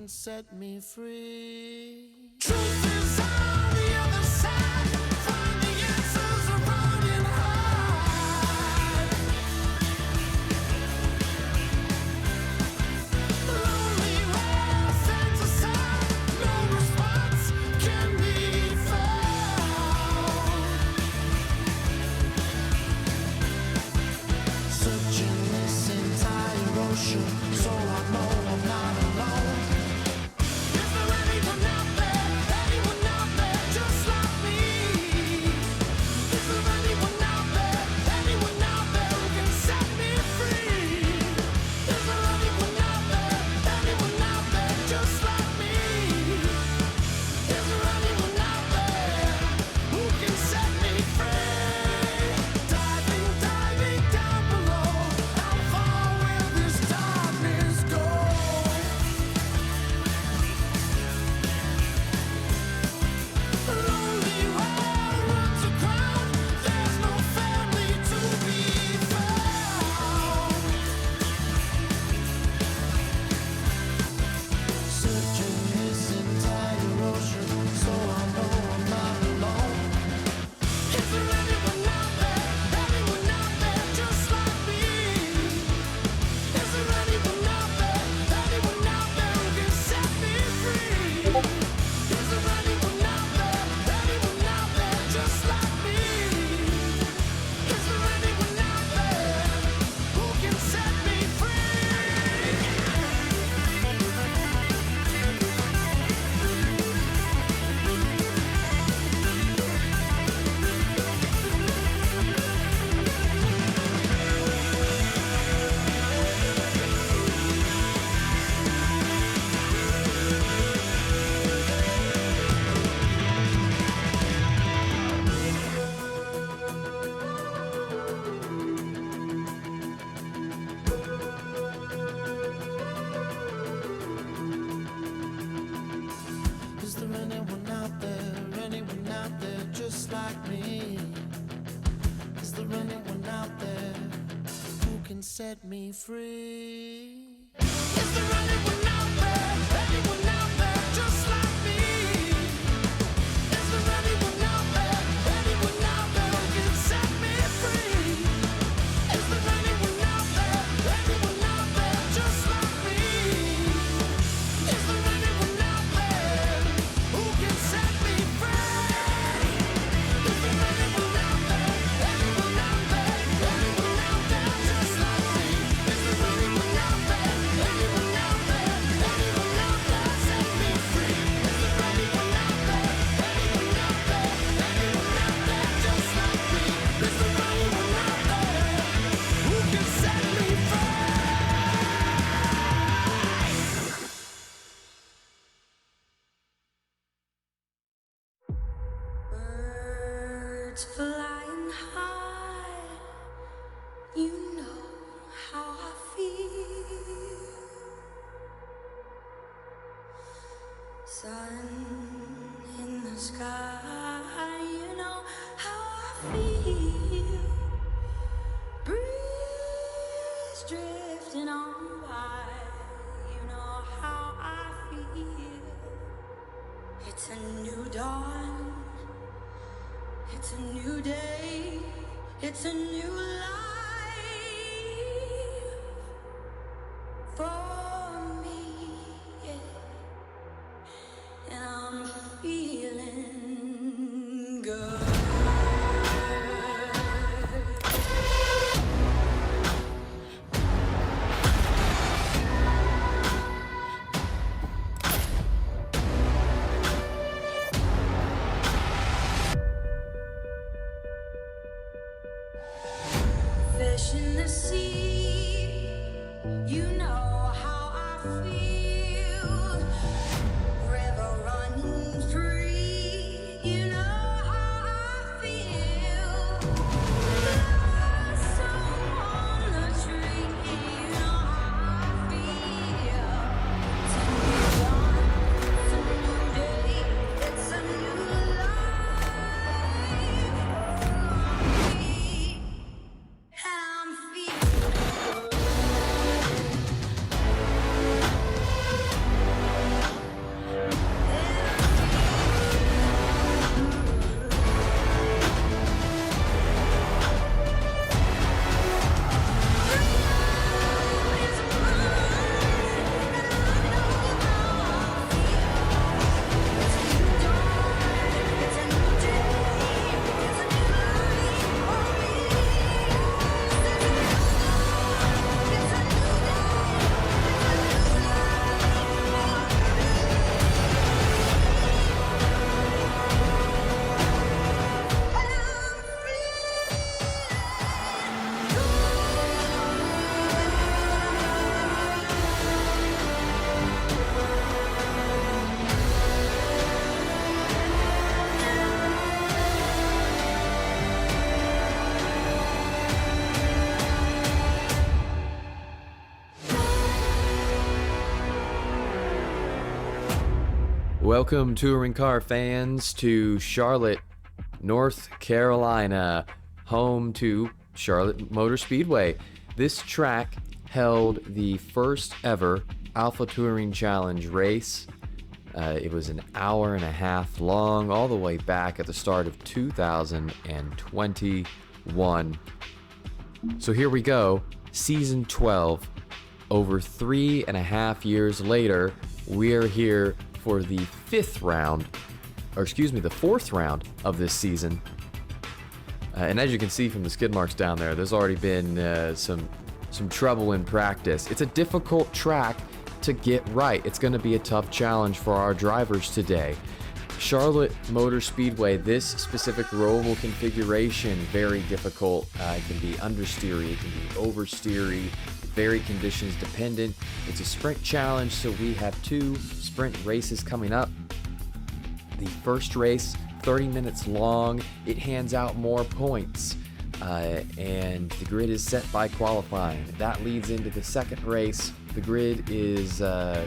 Set me free. Truth is on the other side. Find the answers are running high. Lonely world stands aside. No response can be found. like me? Is there anyone out there who can set me free? Is there anyone out there just like me? Is there anyone out there who can set me free? Is there anyone out there just like me? Is there anyone out there who can set me free? Is there anyone out there just like me? Is there anyone out there set me free? Is there anyone out there just like me? Is there anyone out there who can set me free? Birds flying high, you know how I feel. Sun in the sky, you know how I feel. Breeze drifting on by, you know how I feel. It's a new dawn, it's a new day, it's a new life for me, yeah. And I'm feeling good. Fish in the sea, you know how I feel. River running free, you know how I feel. Blossom on the tree, you know how I feel. It's a new dawn, it's a new day, it's a new life for me. I'm feeling good. Welcome, touring car fans, to Charlotte, North Carolina, home to Charlotte Motor Speedway. This track held the first ever Alpha Touring Challenge race. It was an hour and a half long, all the way back at the start of 2021. So here we go, season 12. Over 3.5 years later, we're here for the the fourth round of this season. And as you can see from the skid marks down there, there's already been some trouble in practice. It's a difficult track to get right. It's going to be a tough challenge for our drivers today. Charlotte Motor Speedway, this specific roval configuration, very difficult. It can be understeery, it can be oversteery, very conditions dependent. It's a sprint challenge, so we have 2 sprint races coming up. The first race, 30 minutes long. It hands out more points, and the grid is set by qualifying. That leads into the second race. The grid is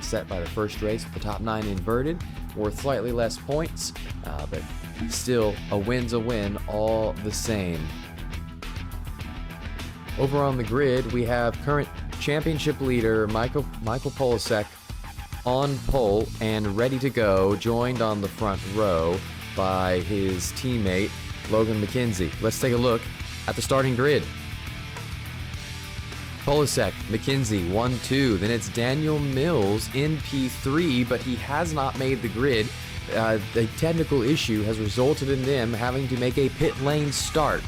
set by the first race with the top 9 inverted. worth slightly less points, but still a win's a win all the same. Over on the grid, we have current championship leader Michael Polasek on pole and ready to go, joined on the front row by his teammate Logan McKenzie. Let's take a look at the starting grid. Polasek, McKenzie, 1-2. Then it's Daniel Mills in P3, but he has not made the grid. The technical issue has resulted in them having to make a pit lane start.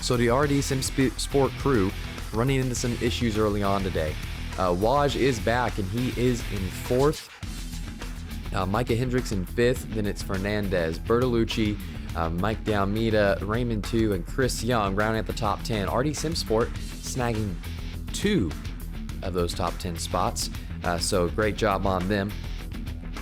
So the RD Sim Sport crew running into some issues early on today. Waj is back, and he is in 4th. Micah Hendricks in 5th. Then it's Fernandez, Bertolucci, Mike D'Almeida, Raymond 2, and Chris Young rounding at the top 10. RD Sim Sport snagging 2 of those top 10 spots. So great job on them.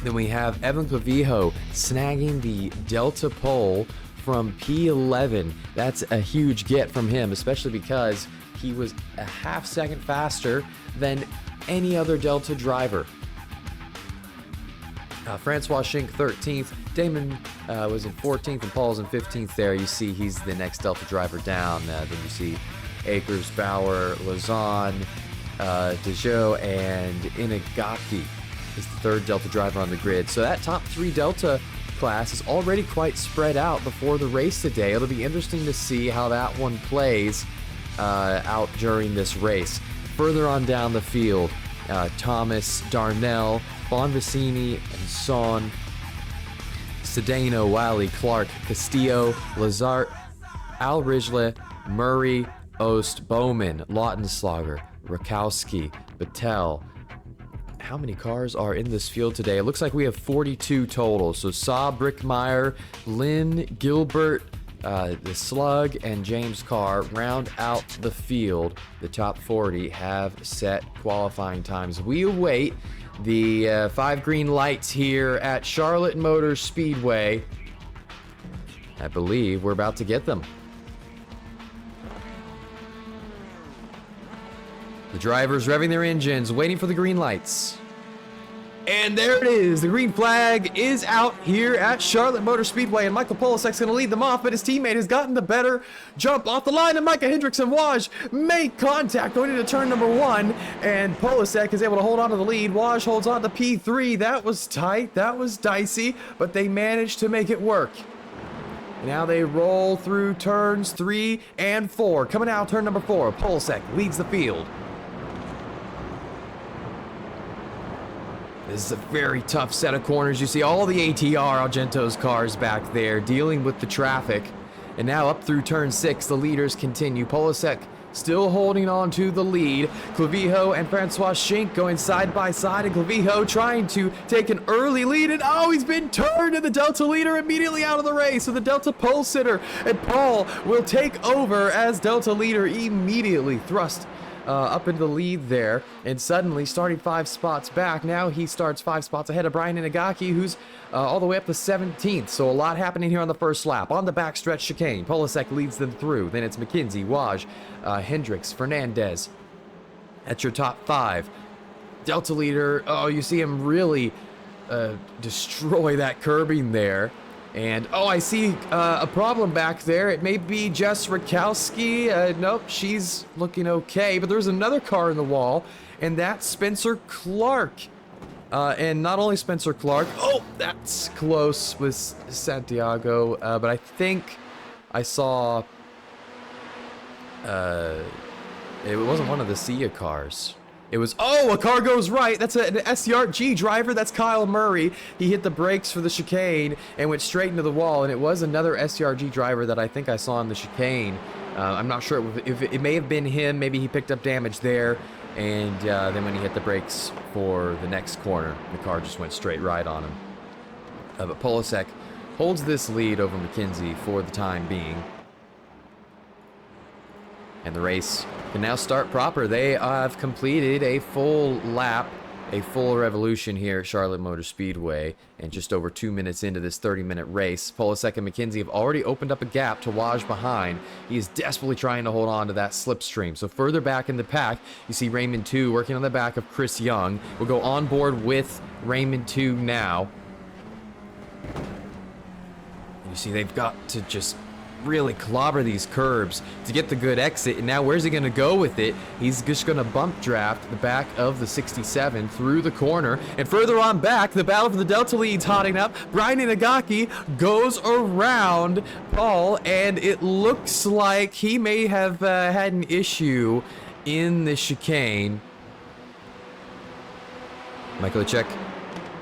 Then we have Evan Clavijo snagging the Delta pole from P11. That's a huge get from him, especially because he was a half second faster than any other Delta driver. Francois Schenck 13th. Damon was in 14th, and Paul's in 15th there. You see he's the next Delta driver down. Then you see Akers, Bauer, Lazan, Dejo, and Inagaki is the 3rd Delta driver on the grid. So that top 3 Delta class is already quite spread out before the race today. It'll be interesting to see how that one plays out during this race. Further on down the field, Thomas, Darnell, Bonvicini, and Son, Sedano, Wiley, Clark, Castillo, Lazart, Al Ridgely, Murray, Ost, Bowman, Lautenschlager, Rakowski, Battelle. How many cars are in this field today? It looks like we have 42 total. So Saab, Brickmeyer, Lynn, Gilbert, the Slug, and James Carr round out the field. The top 40 have set qualifying times. We await the 5 green lights here at Charlotte Motor Speedway. I believe we're about to get them. The drivers revving their engines, waiting for the green lights. And there it is. The green flag is out here at Charlotte Motor Speedway, and Michael Polasek's going to lead them off, but his teammate has gotten the better jump off the line, and Micah Hendricks and Waj make contact going into turn number 1, and Polasek is able to hold on to the lead. Waj holds on to P3. That was tight. That was dicey, but they managed to make it work. Now they roll through turns 3 and 4. Coming out turn number 4, Polasek leads the field. This is a very tough set of corners. You see all the ATR Argento's cars back there dealing with the traffic. And now up through turn 6, the leaders continue. Polasek still holding on to the lead. Clavijo and Francois Schenck going side by side, and Clavijo trying to take an early lead, and oh, he's been turned, and the Delta leader immediately out of the race. So the Delta pole sitter and Paul will take over as Delta leader, immediately thrust up into the lead there, and suddenly starting 5 spots back. Now he starts 5 spots ahead of Brian Inagaki, who's all the way up to 17th. So a lot happening here on the first lap. On the backstretch chicane, Polasek leads them through. Then it's McKenzie, Waj, Hendricks, Fernandez. That's your top 5. Delta leader, oh, you see him really destroy that curbing there. And, oh, I see a problem back there. It may be Jess Rakowski. Nope, she's looking okay. But there's another car in the wall, and that's Spencer Clark. And not only Spencer Clark. Oh, that's close with Santiago. But I think I saw... it wasn't one of the Sia cars. It was, oh, a car goes right. That's an SCRG driver. That's Kyle Murray. He hit the brakes for the chicane and went straight into the wall. And it was another SCRG driver that I think I saw on the chicane. I'm not sure if it may have been him. Maybe he picked up damage there. And then when he hit the brakes for the next corner, the car just went straight right on him. But Polasek holds this lead over McKenzie for the time being. And the race can now start proper. They have completed a full lap a full revolution here at Charlotte Motor Speedway, and just over 2 minutes into this 30-minute race, Polasek and McKenzie have already opened up a gap to Waj behind. He is desperately trying to hold on to that slipstream. So further back in the pack, you see Raymond 2 working on the back of Chris Young. We'll go on board with Raymond 2 now. You see they've got to just really clobber these curbs to get the good exit. And now where's he going to go with it? He's just going to bump draft the back of the 67 through the corner. And further on back, the battle for the Delta lead's hotting up. Brian Inagaki goes around Paul, and it looks like he may have had an issue in the chicane. Michael Lecek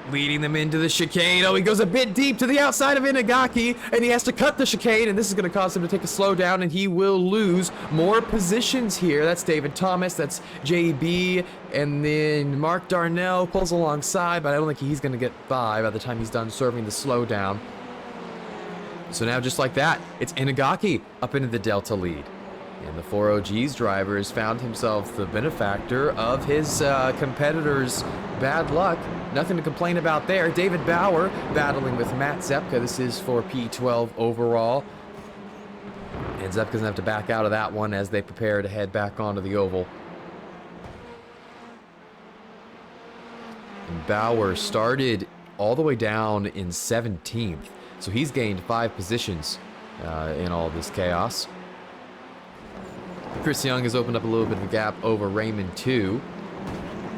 leading them into the chicane. Oh, he goes a bit deep to the outside of Inagaki, and he has to cut the chicane, and this is going to cause him to take a slowdown, and he will lose more positions here. That's David Thomas, that's JB, and then Mark Darnell pulls alongside, but I don't think he's going to get by the time he's done serving the slowdown. So now, just like that, it's Inagaki up into the Delta lead. And the 4OG's driver has found himself the benefactor of his competitor's bad luck. Nothing to complain about there. David Bauer battling with Matt Zepka. This is for P12 overall. And Zepka's going to have to back out of that one as they prepare to head back onto the oval. And Bauer started all the way down in 17th. So he's gained 5 positions in all this chaos. Chris Young has opened up a little bit of a gap over Raymond 2.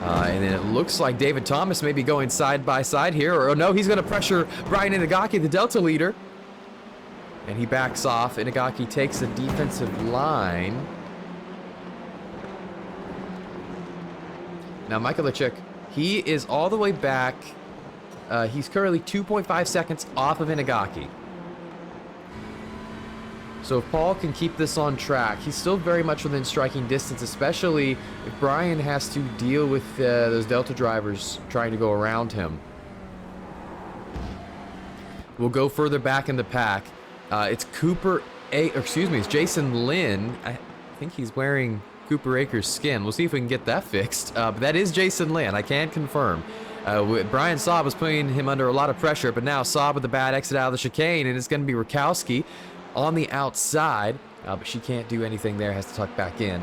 And then it looks like David Thomas may be going side by side here. Or no, he's going to pressure Brian Inagaki, the Delta leader. And he backs off. Inagaki takes a defensive line. Now, Michael Lecek, he is all the way back. He's currently 2.5 seconds off of Inagaki. So if Paul can keep this on track, he's still very much within striking distance, especially if Brian has to deal with those Delta drivers trying to go around him. We'll go further back in the pack. It's it's Jason Lynn. I think he's wearing Cooper Akers' skin. We'll see if we can get that fixed. But that is Jason Lynn. I can confirm. Brian Saab was putting him under a lot of pressure, but now Saab with a bad exit out of the chicane, and it's going to be Rakowski on the outside, but she can't do anything there, has to tuck back in.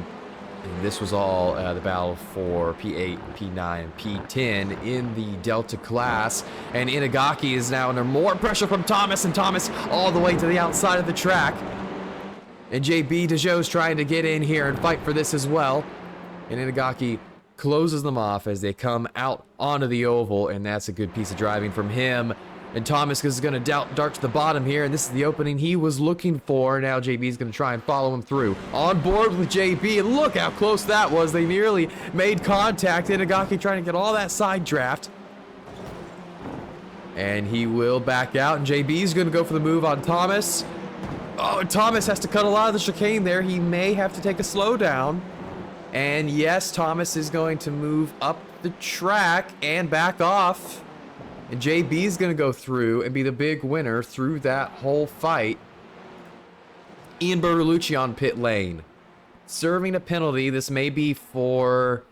And this was all the battle for P8, P9, and P10 in the Delta class. And Inagaki is now under more pressure from Thomas, and Thomas all the way to the outside of the track. And JB DeJoe's trying to get in here and fight for this as well. And Inagaki closes them off as they come out onto the oval, and that's a good piece of driving from him. And Thomas is going to dart to the bottom here, and this is the opening he was looking for. Now JB is going to try and follow him through. On board with JB, and look how close that was. They nearly made contact. Inagaki trying to get all that side draft. And he will back out, and JB is going to go for the move on Thomas. Oh, and Thomas has to cut a lot of the chicane there. He may have to take a slowdown. And yes, Thomas is going to move up the track and back off. And JB is going to go through and be the big winner through that whole fight. Ian Bertolucci on pit lane. Serving a penalty. This may be for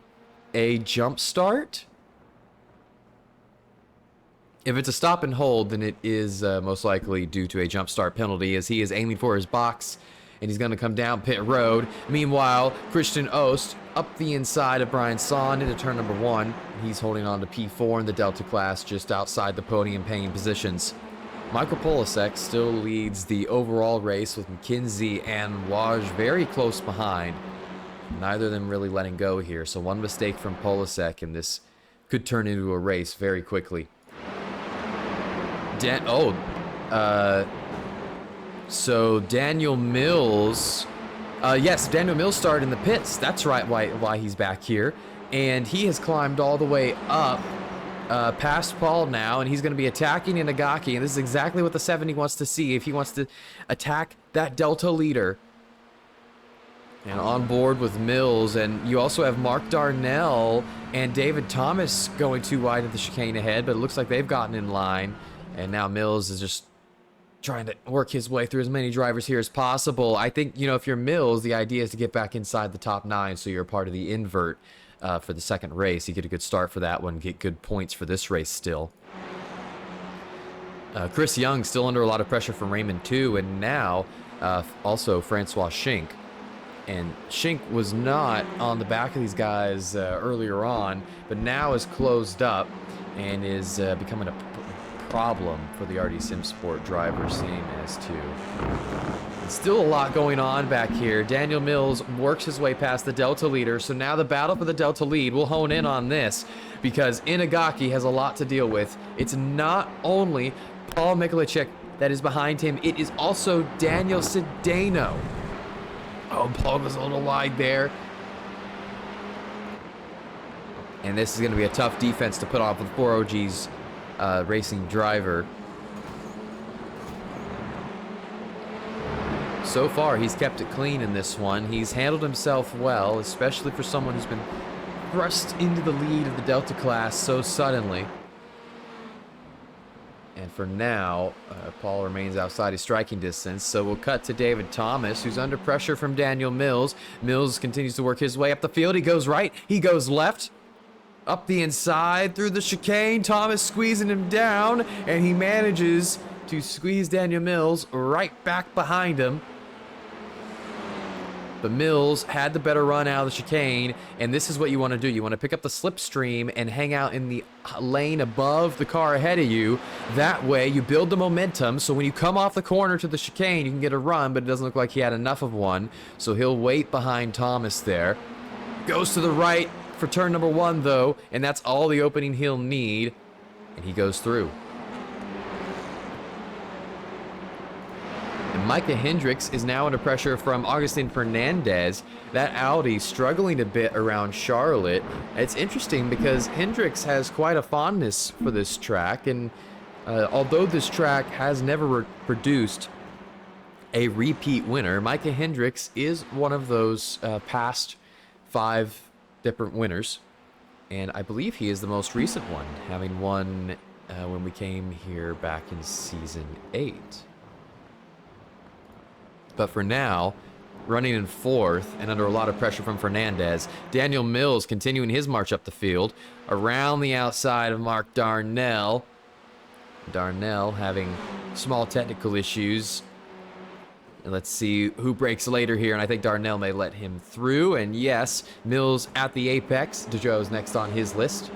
a jump start. If it's a stop and hold, then it is most likely due to a jump start penalty, as he is aiming for his box. And he's going to come down pit road. Meanwhile, Christian Ost up the inside of Brian Son into turn number 1. He's holding on to P4 in the Delta class, just outside the podium paying positions. Michael Polasek still leads the overall race with McKenzie and Waj very close behind. Neither of them really letting go here. So one mistake from Polasek, and this could turn into a race very quickly. So Daniel Mills, yes, Daniel Mills started in the pits. That's right, why he's back here. And he has climbed all the way up past Paul now, and he's going to be attacking Inagaki. And this is exactly what the 70 wants to see, if he wants to attack that Delta leader. And on board with Mills, and you also have Mark Darnell and David Thomas going too wide at the chicane ahead, but it looks like they've gotten in line. And now Mills is just trying to work his way through as many drivers here as possible. I think, if you're Mills, the idea is to get back inside the top 9 so you're part of the invert. for the second race. He get a good start for that one, get good points for this race still. Chris Young still under a lot of pressure from Raymond too, and now also Francois Schink. And Schink was not on the back of these guys earlier on, but now is closed up and is becoming a problem for the RD Sim Sport driver, same as too. Still a lot going on back here. Daniel Mills works his way past the Delta leader, so now the battle for the Delta lead. We'll hone in on this because Inagaki has a lot to deal with. It's not only Paul Mikulicek that is behind him, it is also Daniel Sedano. Oh, Paul goes a little wide there. And this is going to be a tough defense to put off with 4OG's racing driver. So far, he's kept it clean in this one. He's handled himself well, especially for someone who's been thrust into the lead of the Delta class so suddenly. And for now, Paul remains outside his striking distance. So we'll cut to David Thomas, who's under pressure from Daniel Mills. Mills continues to work his way up the field. He goes right, he goes left. Up the inside, through the chicane. Thomas squeezing him down, and he manages to squeeze Daniel Mills right back behind him. But Mills had the better run out of the chicane, and this is what you want to do. You want to pick up the slipstream and hang out in the lane above the car ahead of you. That way, you build the momentum, so when you come off the corner to the chicane, you can get a run, but it doesn't look like he had enough of one, so he'll wait behind Thomas there. Goes to the right for turn number 1, though, and that's all the opening he'll need, and he goes through. And Micah Hendricks is now under pressure from Augustin Fernandez. That Audi struggling a bit around Charlotte. It's interesting because Hendricks has quite a fondness for this track, and although this track has never produced a repeat winner, Micah Hendricks is one of those past 5 different winners, and I believe he is the most recent one, having won when we came here back in season 8. But for now, running in 4th and under a lot of pressure from Fernandez, Daniel Mills continuing his march up the field around the outside of Mark Darnell. Darnell having small technical issues. And let's see who breaks later here, and I think Darnell may let him through. And yes, Mills at the apex. Dejo's next on his list.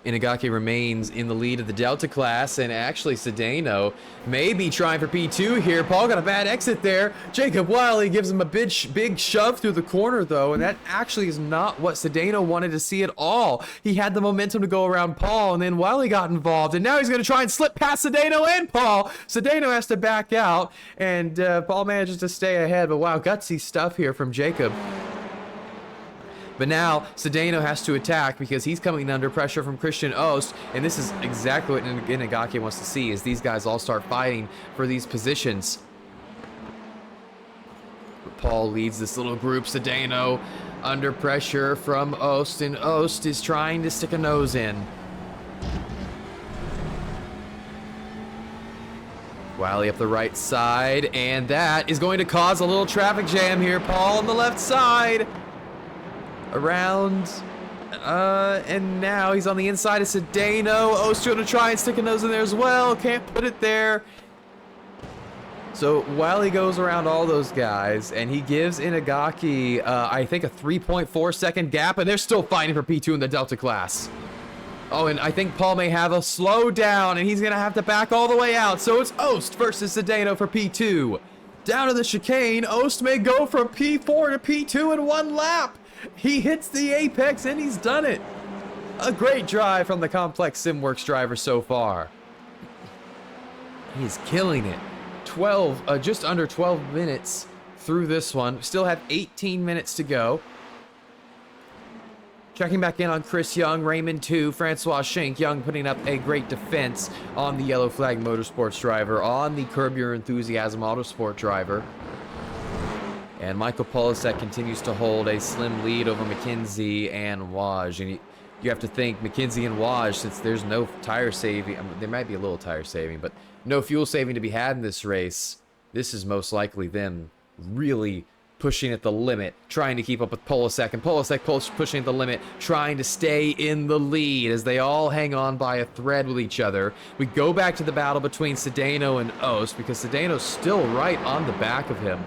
Inagaki remains in the lead of the Delta class, and actually Sedano may be trying for P2 here. Paul got a bad exit there. Jacob Wiley gives him a big shove through the corner, though, and that actually is not what Sedano wanted to see at all. He had the momentum to go around Paul, and then Wiley got involved, and now he's going to try and slip past Sedano and Paul. Sedano has to back out, and Paul manages to stay ahead, but wow, gutsy stuff here from Jacob. But now Sedano has to attack because he's coming under pressure from Christian Ost, and this is exactly what Inagaki wants to see, is these guys all start fighting for these positions. But Paul leads this little group. Sedano under pressure from Ost, and Ost is trying to stick a nose in. Wiley up the right side, and that is going to cause a little traffic jam here. Paul on the left side. Around, and now he's on the inside of Sedano. Ost going to try and stick a nose in there as well. Can't put it there. So Wiley goes around all those guys, and he gives Inagaki, I think, a 3.4 second gap, and they're still fighting for P2 in the Delta class. Oh, and I think Paul may have a slowdown, and he's going to have to back all the way out. So it's Ost versus Sedano for P2. Down to the chicane, Ost may go from P4 to P2 in 1 lap. He hits the apex, and he's done it. A great drive from the Complex Simworks driver so far. He's killing it. Just under 12 minutes through this one. Still have 18 minutes to go. Checking back in on Chris Young, Raymond 2, Francois Schink. Young putting up a great defense on the Yellow Flag Motorsports driver, on the Curb Your Enthusiasm Autosport driver. And Michael Polisek continues to hold a slim lead over McKenzie and Waj. And you have to think McKenzie and Waj, since there's no tire saving, I mean, there might be a little tire saving, but no fuel saving to be had in this race. This is most likely them really pushing at the limit, trying to keep up with Polasek, and Polasek pushing at the limit, trying to stay in the lead as they all hang on by a thread with each other. We go back to the battle between Sedano and Ost, because Sedano's still right on the back of him.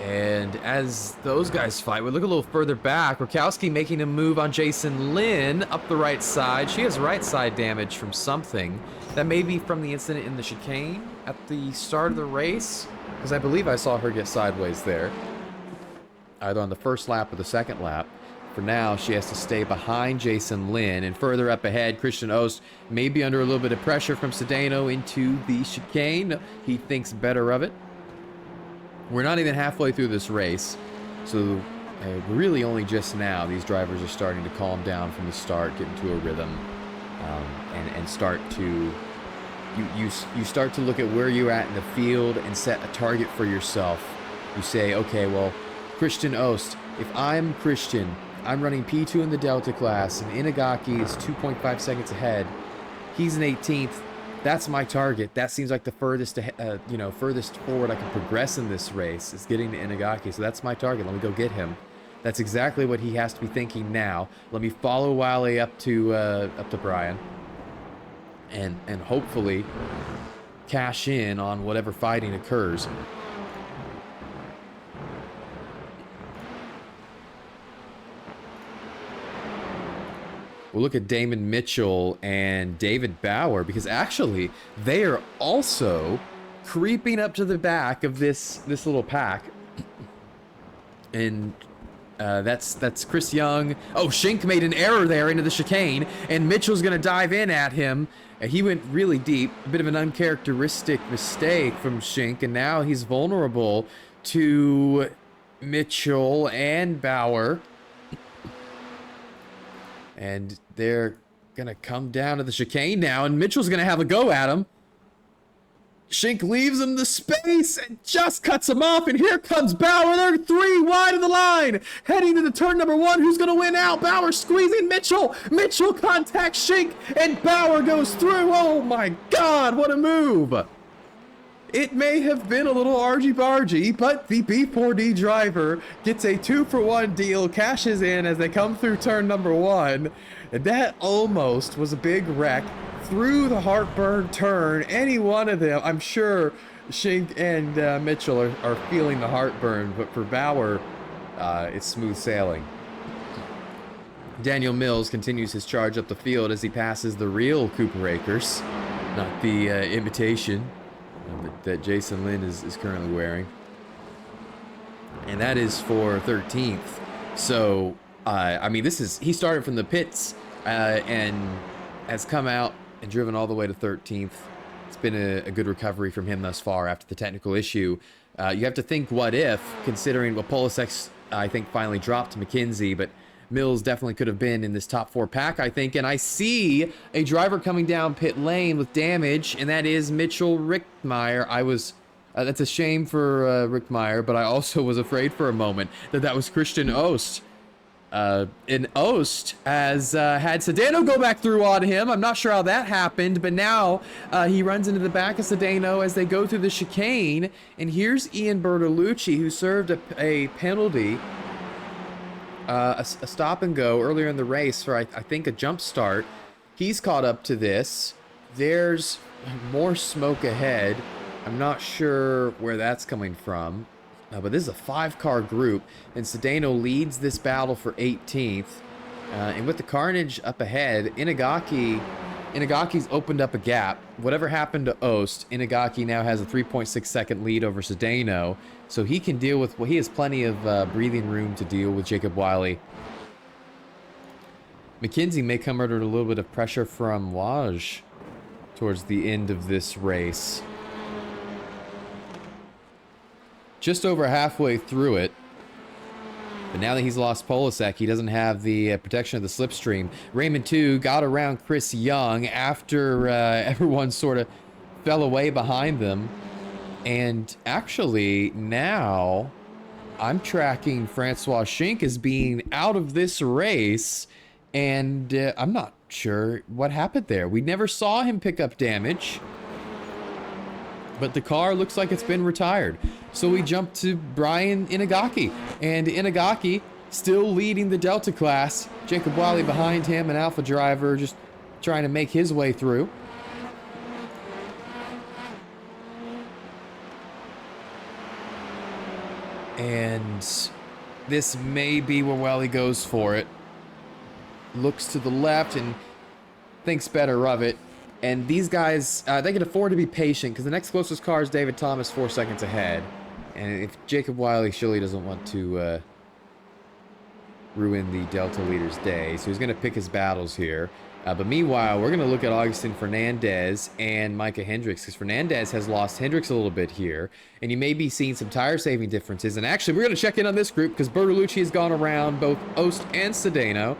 And as those guys fight, we look a little further back. Rakowski making a move on Jason Lynn up the right side. She has right side damage from something. That may be from the incident in the chicane at the start of the race, because I believe I saw her get sideways there, either on the first lap or the second lap. For now, she has to stay behind Jason Lynn, and further up ahead, Christian Ost may be under a little bit of pressure from Sedano into the chicane. He thinks better of it. We're not even halfway through this race, so really only just now these drivers are starting to calm down from the start, get into a rhythm, and start to you start to look at where you're at in the field and set a target for yourself. You say, okay, well, Christian Ost, if I'm Christian, I'm running P2 in the Delta class, and Inagaki is 2.5 seconds ahead. He's an 18th. That's my target. That seems like the furthest, furthest forward I can progress in this race is getting to Inagaki. So that's my target. Let me go get him. That's exactly what he has to be thinking now. Let me follow Wally up to Brian, and hopefully cash in on whatever fighting occurs. We'll look at Damon Mitchell and David Bauer, because actually they are also creeping up to the back of this little pack. And that's Chris Young. Oh, Schink made an error there into the chicane, and Mitchell's going to dive in at him. He went really deep, a bit of an uncharacteristic mistake from Schink, and now he's vulnerable to Mitchell and Bauer. And they're going to come down to the chicane now, and Mitchell's going to have a go at him. Schink leaves him the space and just cuts him off, and here comes Bauer. They're 3 wide of the line, heading to the turn number 1. Who's going to win out? Bauer squeezing Mitchell. Mitchell contacts Schink, and Bauer goes through. Oh my God, what a move. It may have been a little argy-bargy, but the B4D driver gets a 2-for-1 deal, cashes in as they come through turn number 1. And that almost was a big wreck through the heartburn turn. Any one of them, I'm sure Schink and Mitchell are feeling the heartburn, but for Bauer, it's smooth sailing. Daniel Mills continues his charge up the field as he passes the real Cooper Akers, not the imitation that Jason Lynn is currently wearing. And that is for 13th. So, I mean, he started from the pits and has come out and driven all the way to 13th. It's been a good recovery from him thus far after the technical issue. You have to think what if, considering Polasek, I think, finally dropped to McKenzie, but Mills definitely could have been in this top 4 pack, I think. And I see a driver coming down pit lane with damage, and that is Mitchell Rickmeyer. That's a shame for Rickmeyer, but I also was afraid for a moment that was Christian Ost. And Ost has had Sedano go back through on him. I'm not sure how that happened, but now he runs into the back of Sedano as they go through the chicane. And here's Ian Bertolucci, who served a penalty, a stop and go earlier in the race for, I think, a jump start. He's caught up to this. There's more smoke ahead. I'm not sure where that's coming from. But this is a 5-car group, and Sedano leads this battle for 18th. And with the carnage up ahead, Inagaki's opened up a gap. Whatever happened to Ost, Inagaki now has a 3.6 second lead over Sedano, so he can deal with, well, he has plenty of breathing room to deal with Jacob Wiley. McKenzie may come under a little bit of pressure from Waj towards the end of this race. Just over halfway through it. But now that he's lost Polasek, he doesn't have the protection of the slipstream. Raymond 2 got around Chris Young after everyone sort of fell away behind them. And actually, now I'm tracking Francois Schink as being out of this race. And I'm not sure what happened there. We never saw him pick up damage. But the car looks like it's been retired. So we jump to Brian Inagaki, and Inagaki still leading the Delta class. Jacob Wiley behind him, an Alpha driver just trying to make his way through. And this may be where Welly goes for it. Looks to the left and thinks better of it. And these guys, they can afford to be patient because the next closest car is David Thomas 4 seconds ahead. And if Jacob Wiley surely doesn't want to ruin the Delta leader's day, so he's going to pick his battles here. But meanwhile, we're going to look at Augustin Fernandez and Micah Hendricks, because Fernandez has lost Hendricks a little bit here, and you may be seeing some tire saving differences. And actually, we're going to check in on this group because Bertolucci has gone around both Ost and Sedano.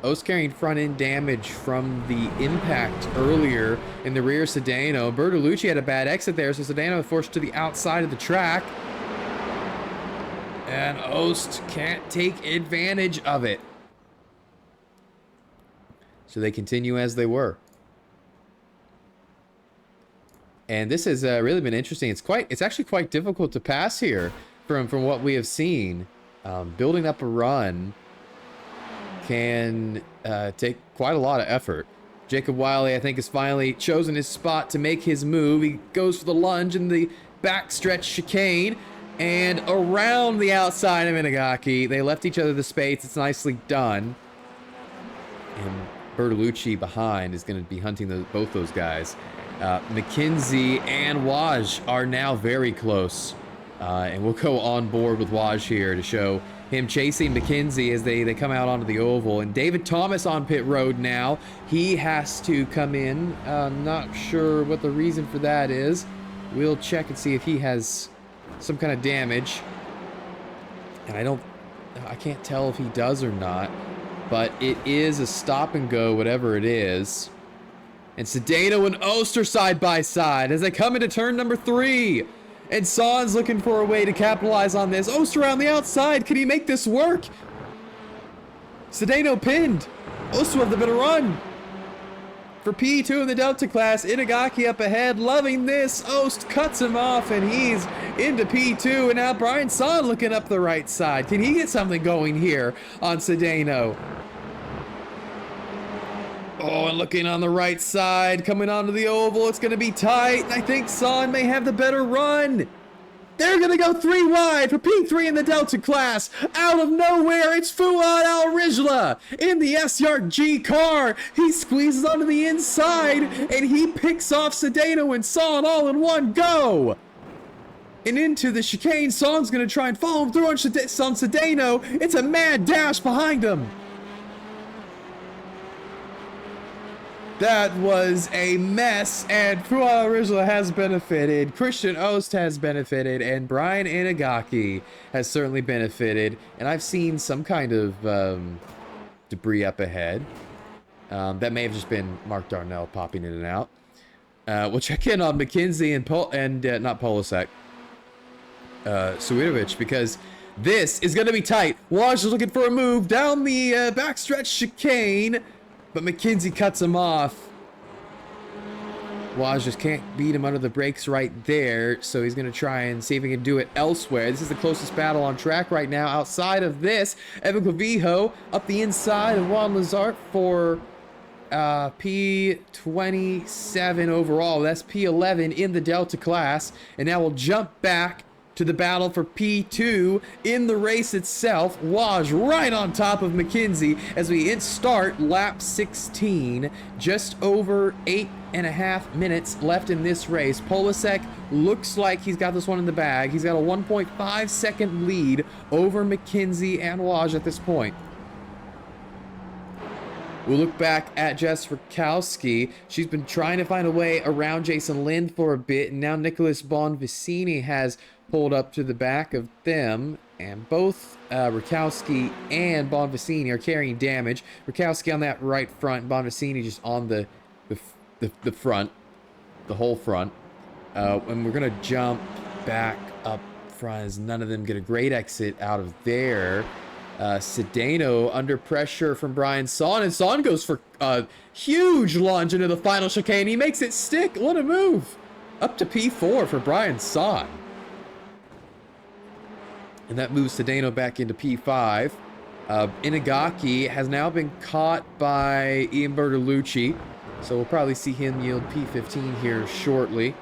Ost carrying front end damage from the impact earlier in the rear Sedano. Bertolucci had a bad exit there, so Sedano was forced to the outside of the track. And Ost can't take advantage of it. So they continue as they were. And this has really been interesting. It's actually quite difficult to pass here from what we have seen. Building up a run can take quite a lot of effort. Jacob Wiley, I think, has finally chosen his spot to make his move. He goes for the lunge in the backstretch chicane and around the outside of Inagaki. They left each other the space. It's nicely done. And Bertolucci behind is going to be hunting both those guys. McKenzie and Waj are now very close. And we'll go on board with Waj here to show him chasing McKenzie as they come out onto the oval. And David Thomas on pit road now. He has to come in. Not sure what the reason for that is. We'll check and see if he has some kind of damage. And I can't tell if he does or not. But it is a stop and go, whatever it is. And Sedano and Oster side by side as they come into turn number 3. And Son's looking for a way to capitalize on this. Oster around the outside. Can he make this work? Sedano pinned. Oster with the better run. For P2 in the Delta class, Inagaki up ahead, loving this. Ost cuts him off, and he's into P2. And now Brian Son looking up the right side. Can he get something going here on Sedano? Oh, and looking on the right side, coming onto the oval, it's going to be tight. I think Son may have the better run. They're going to go 3 wide for P3 in the Delta class. Out of nowhere, it's Fuad Al-Rijla in the SRG car. He squeezes onto the inside, and he picks off Sedano and Son all in one go. And into the chicane, Son's going to try and follow him through on Sedano. It's a mad dash behind him. That was a mess, and Fuad Al-Rijla has benefited, Christian Ost has benefited, and Brian Inagaki has certainly benefited. And I've seen some kind of debris up ahead. That may have just been Mark Darnell popping in and out. We'll check in on McKenzie and not Polasek, Suidovic, because this is going to be tight. Waj is looking for a move down the backstretch chicane, but McKenzie cuts him off. Waj just can't beat him under the brakes right there, so he's going to try and see if he can do it elsewhere. This is the closest battle on track right now. Outside of this, Evan Clavijo up the inside of Juan Lazart for P27 overall. That's P11 in the Delta class. And now we'll jump back to the battle for P2 in the race itself. Waj right on top of McKenzie as we start lap 16. Just over 8.5 minutes left in this race. Polasek looks like he's got this one in the bag. He's got a 1.5 second lead over McKenzie and Waj at this point. We'll look back at Jess Rakowski. She's been trying to find a way around Jason Lind for a bit, and now Nicholas Bonvicini has pulled up to the back of them, and both Rakowski and Bonvicini are carrying damage. Rakowski on that right front, Bonvicini just on the front, the whole front. And we're gonna jump back up front as none of them get a great exit out of there. Sedano under pressure from Brian Son, and Son goes for a huge lunge into the final chicane. He makes it stick. What a move. up to P4 for Brian Son. And that moves Sedano back into P5. Inagaki has now been caught by Ian Bertolucci, so we'll probably see him yield P15 here shortly.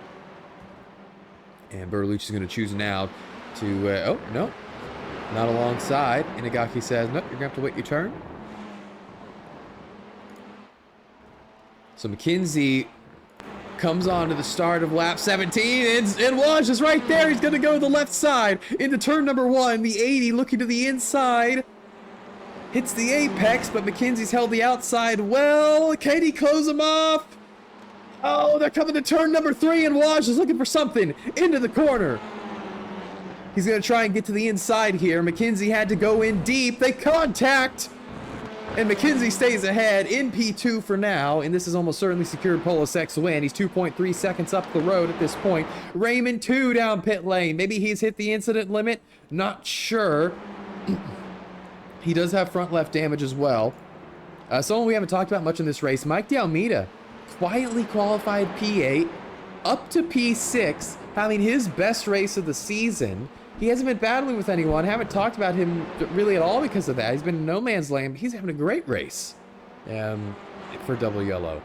And Bertolucci's going to choose now to, oh, no, not alongside. Inagaki says, nope, you're going to have to wait your turn. So McKenzie comes on to the start of lap 17, and Waj is right there. He's going to go to the left side into turn number 1. The 80 looking to the inside. Hits the apex, but McKenzie's held the outside well. Katie close him off. Oh, they're coming to turn number 3, and Waj is looking for something into the corner. He's going to try and get to the inside here. McKenzie had to go in deep. They contact. And McKenzie stays ahead in P2 for now, and this is almost certainly secured Polosek's win. He's 2.3 seconds up the road at this point. Raymond 2 down pit lane. Maybe he's hit the incident limit. Not sure. He does have front left damage as well. Someone we haven't talked about much in this race, Mike D'Almeida, quietly qualified P8, up to P6, having his best race of the season. He hasn't been battling with anyone. Haven't talked about him really at all because of that. He's been in no man's land. He's having a great race for double yellow.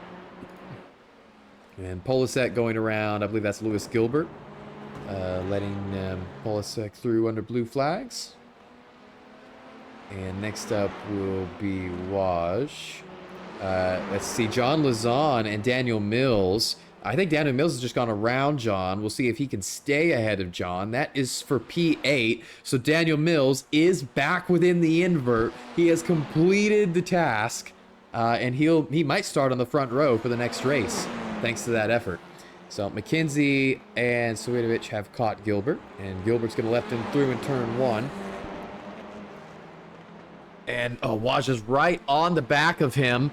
And Polasek going around. I believe that's Lewis Gilbert, letting Polasek through under blue flags. And next up will be Waj. Let's see, John Lazan and Daniel Mills. I think Daniel Mills has just gone around John. We'll see if he can stay ahead of John. That is for P8. So Daniel Mills is back within the invert. He has completed the task, and he might start on the front row for the next race, thanks to that effort. So McKenzie and Swiatovich have caught Gilbert, and Gilbert's going to let him through in turn 1. And Waj is right on the back of him.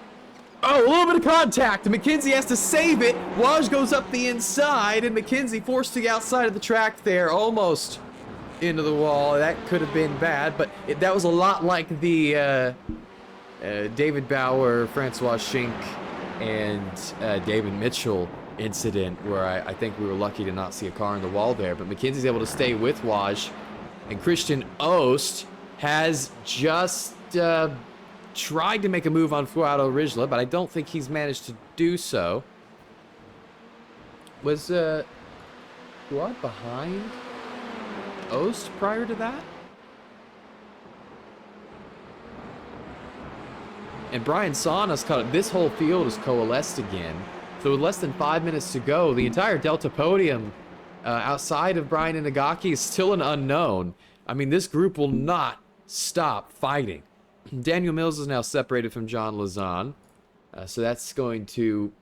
Oh, a little bit of contact, and McKenzie has to save it. Waj goes up the inside, and McKenzie forced to the outside of the track there, almost into the wall. That could have been bad, but that was a lot like the David Bauer, Francois Schink, and David Mitchell incident, where I think we were lucky to not see a car in the wall there. But McKenzie's able to stay with Waj, and Christian Oost has just tried to make a move on Fuado Rijla, but I don't think he's managed to do so. Was Fuad behind Oost prior to that? And Brian Sauna's cut. This whole field has coalesced again. So with less than 5 minutes to go, the entire Delta podium outside of Brian Inagaki is still an unknown. I mean, this group will not stop fighting. Daniel Mills is now separated from John Lazan, so that's going to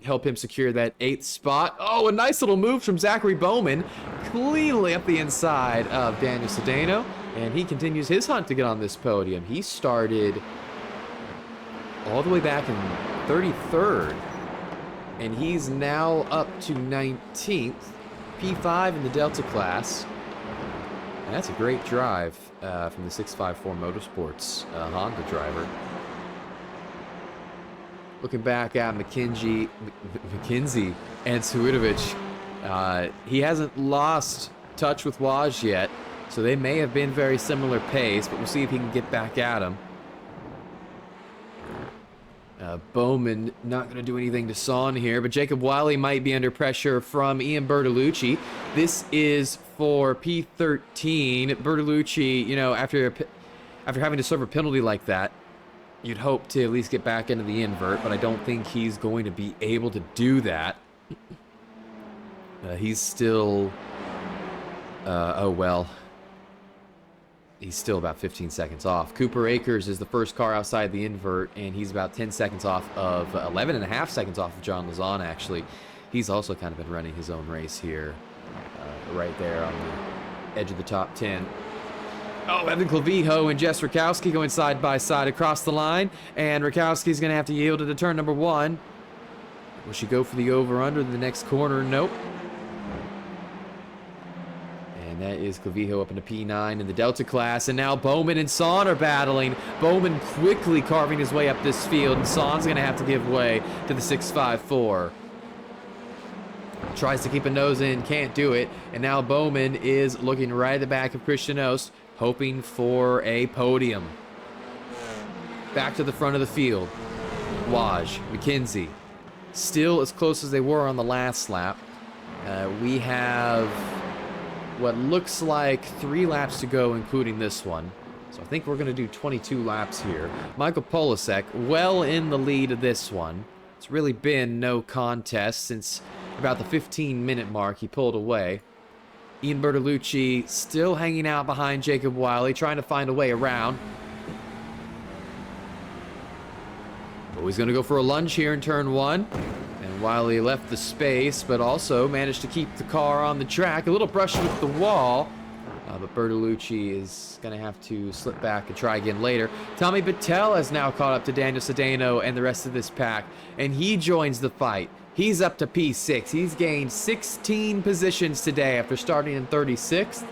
help him secure that 8th spot. Oh, a nice little move from Zachary Bowman, cleanly up the inside of Daniel Sedano, and he continues his hunt to get on this podium. He started all the way back in 33rd, and he's now up to 19th, P5 in the Delta class. And that's a great drive from the 654 Motorsports Honda driver. Looking back at McKenzie and Swiatovich, he hasn't lost touch with Waj yet, so they may have been very similar pace, but we'll see if he can get back at him. Bowman not going to do anything to Son here, but Jacob Wiley might be under pressure from Ian Bertolucci. This is for P13. Bertolucci, you know, after having to serve a penalty like that, you'd hope to at least get back into the invert, but I don't think he's going to be able to do that. He's still... oh, well... He's still about 15 seconds off. Cooper Akers is the first car outside the invert, and he's about 10 seconds off of, 11 and a half seconds off of John Lazan, actually. He's also kind of been running his own race here, right there on the edge of the top 10. Oh, Evan Clavijo and Jess Rakowski going side by side across the line, and Rakowski's going to have to yield to turn number 1. Will she go for the over-under in the next corner? Nope. And that is Clavijo up into P9 in the Delta class. And now Bowman and Son are battling. Bowman quickly carving his way up this field. And Son's going to have to give way to the 654. Tries to keep a nose in, can't do it. And now Bowman is looking right at the back of Christian Ost, hoping for a podium. Back to the front of the field. Waj, McKenzie, still as close as they were on the last lap. We have what looks like 3 laps to go, including this one. So I think we're going to do 22 laps here. Michael Polasek well in the lead of this one. It's really been no contest since about the 15-minute mark. He pulled away. Ian Bertolucci still hanging out behind Jacob Wiley, trying to find a way around. Oh, he's going to go for a lunge here in turn 1. And Wiley left the space, but also managed to keep the car on the track. A little brush with the wall. But Bertolucci is going to have to slip back and try again later. Tommy Patel has now caught up to Daniel Sedano and the rest of this pack, and he joins the fight. He's up to P6. He's gained 16 positions today after starting in 36th.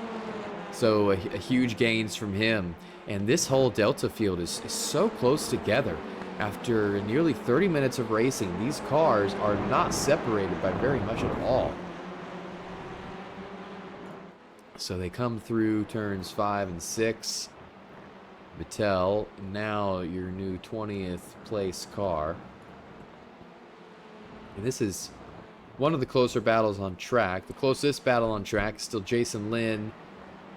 So a huge gains from him. And this whole Delta field is so close together. After nearly 30 minutes of racing, these cars are not separated by very much at all. So they come through turns 5 and 6. Vettel, now your new 20th place car. And this is one of the closer battles on track. The closest battle on track is still Jason Lynn,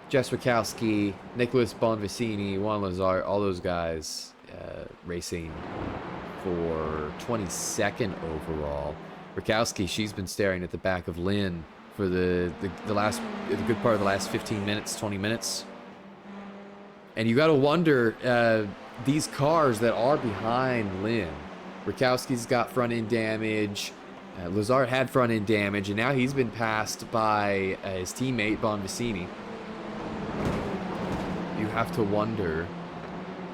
Jess Rakowski, Nicholas Bonvicini, Juan Lazar, all those guys racing for 22nd overall. Rakowski, she's been staring at the back of Lynn for the good part of the last 15 minutes, 20 minutes. And you got to wonder, these cars that are behind Lynn, Rakowski's got front end damage, Lazard had front end damage, and now he's been passed by his teammate Bonvicini. You have to wonder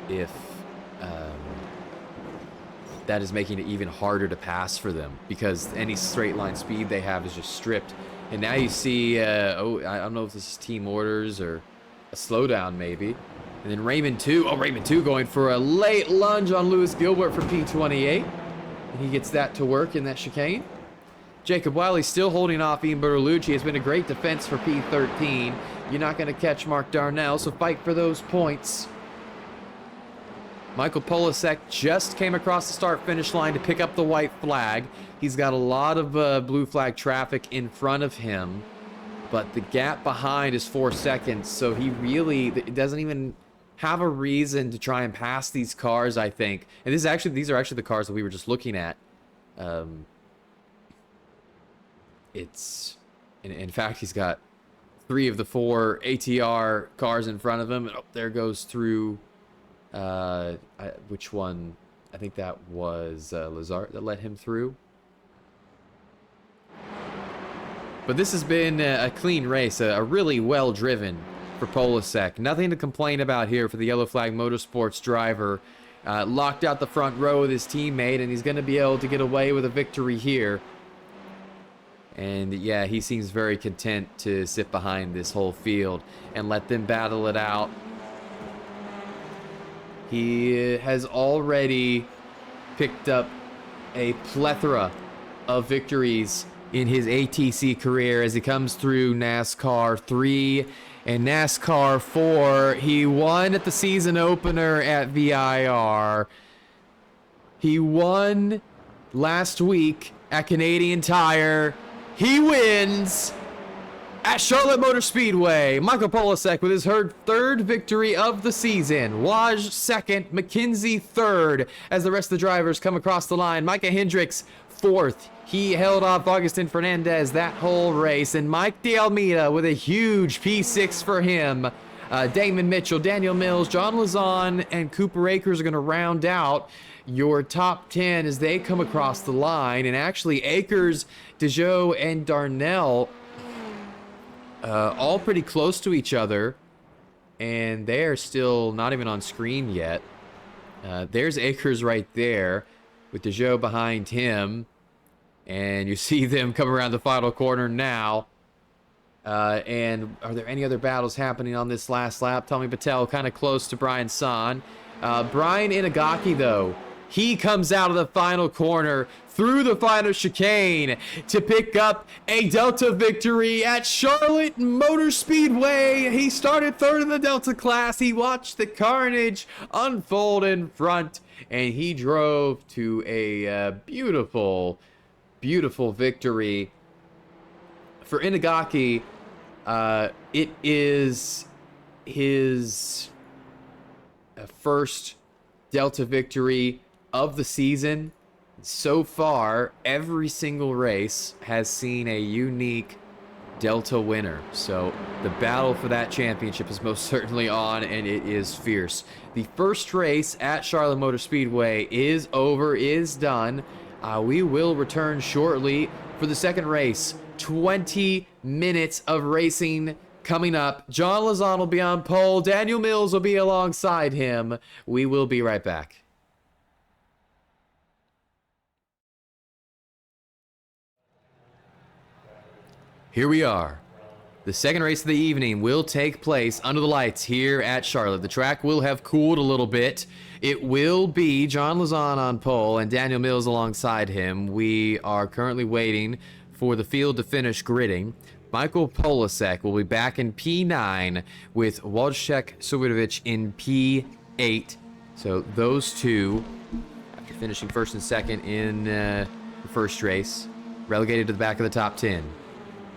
if that is making it even harder to pass for them, because any straight line speed they have is just stripped. And now you see, I don't know if this is team orders or a slowdown maybe. And then Raymond 2, Raymond 2 going for a late lunge on Lewis Gilbert for P28. And he gets that to work in that chicane. Jacob Wiley still holding off Ian Bertolucci. Has been a great defense for P13. You're not going to catch Mark Darnell, so fight for those points. Michael Polasek just came across the start-finish line to pick up the white flag. He's got a lot of blue flag traffic in front of him, but the gap behind is 4 seconds, so he really doesn't even have a reason to try and pass these cars, I think. And these are actually the cars that we were just looking at. In fact, he's got 3 of the 4 ATR cars in front of him. And there goes through, which one? I think that was Lazar that let him through. But this has been a clean race, a really well driven for Polasek. Nothing to complain about here for the Yellow Flag Motorsports driver. Locked out the front row with his teammate, and he's going to be able to get away with a victory here. And yeah, he seems very content to sit behind this whole field and let them battle it out. He has already picked up a plethora of victories in his ATC career as he comes through NASCAR 3 and NASCAR 4. He won at the season opener at VIR. He won last week at Canadian Tire. He wins at Charlotte Motor Speedway. Michael Polasek with his third victory of the season. Waj second, McKenzie third as the rest of the drivers come across the line. Micah Hendricks fourth. He held off Augustin Fernandez that whole race. And Mike D'Almeida with a huge P6 for him. Damon Mitchell, Daniel Mills, John Lazon, and Cooper Akers are going to round out your top 10 as they come across the line. And actually, Akers, Dejoux, and Darnell all pretty close to each other, and they are still not even on screen yet. There's Akers right there with Dejoux behind him, and you see them come around the final corner now. And are there any other battles happening on this last lap? Tommy Patel kind of close to Brian San. Brian Inagaki, though, He comes out of the final corner through the final chicane to pick up a Delta victory at Charlotte Motor Speedway. He started third in the Delta class. He watched the carnage unfold in front, and he drove to a beautiful, beautiful victory. For Inagaki, it is his first Delta victory of the season. So far, every single race has seen a unique Delta winner. So the battle for that championship is most certainly on, and it is fierce. The first race at Charlotte Motor Speedway is over, is done. We will return shortly for the second race. 20 minutes of racing coming up. John Lazan will be on pole. Daniel Mills will be alongside him. We will be right back. Here we are. The second race of the evening will take place under the lights here at Charlotte. The track will have cooled a little bit. It will be John Lazan on pole and Daniel Mills alongside him. We are currently waiting for the field to finish gridding. Michael Polasek will be back in P9 with Wojciech Sawidowicz in P8. So those two, after finishing first and second in the first race, relegated to the back of the top 10.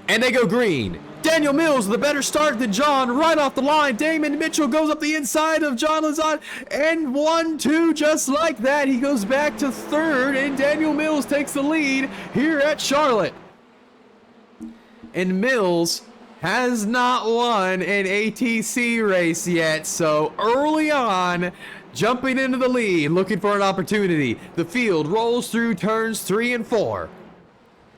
And they go green. Daniel Mills with a better start than John right off the line. Damon Mitchell goes up the inside of John Lazan and 1-2 just like that. He goes back to third and Daniel Mills takes the lead here at Charlotte. And Mills has not won an ATC race yet, so early on, jumping into the lead, looking for an opportunity. The field rolls through turns 3 and 4.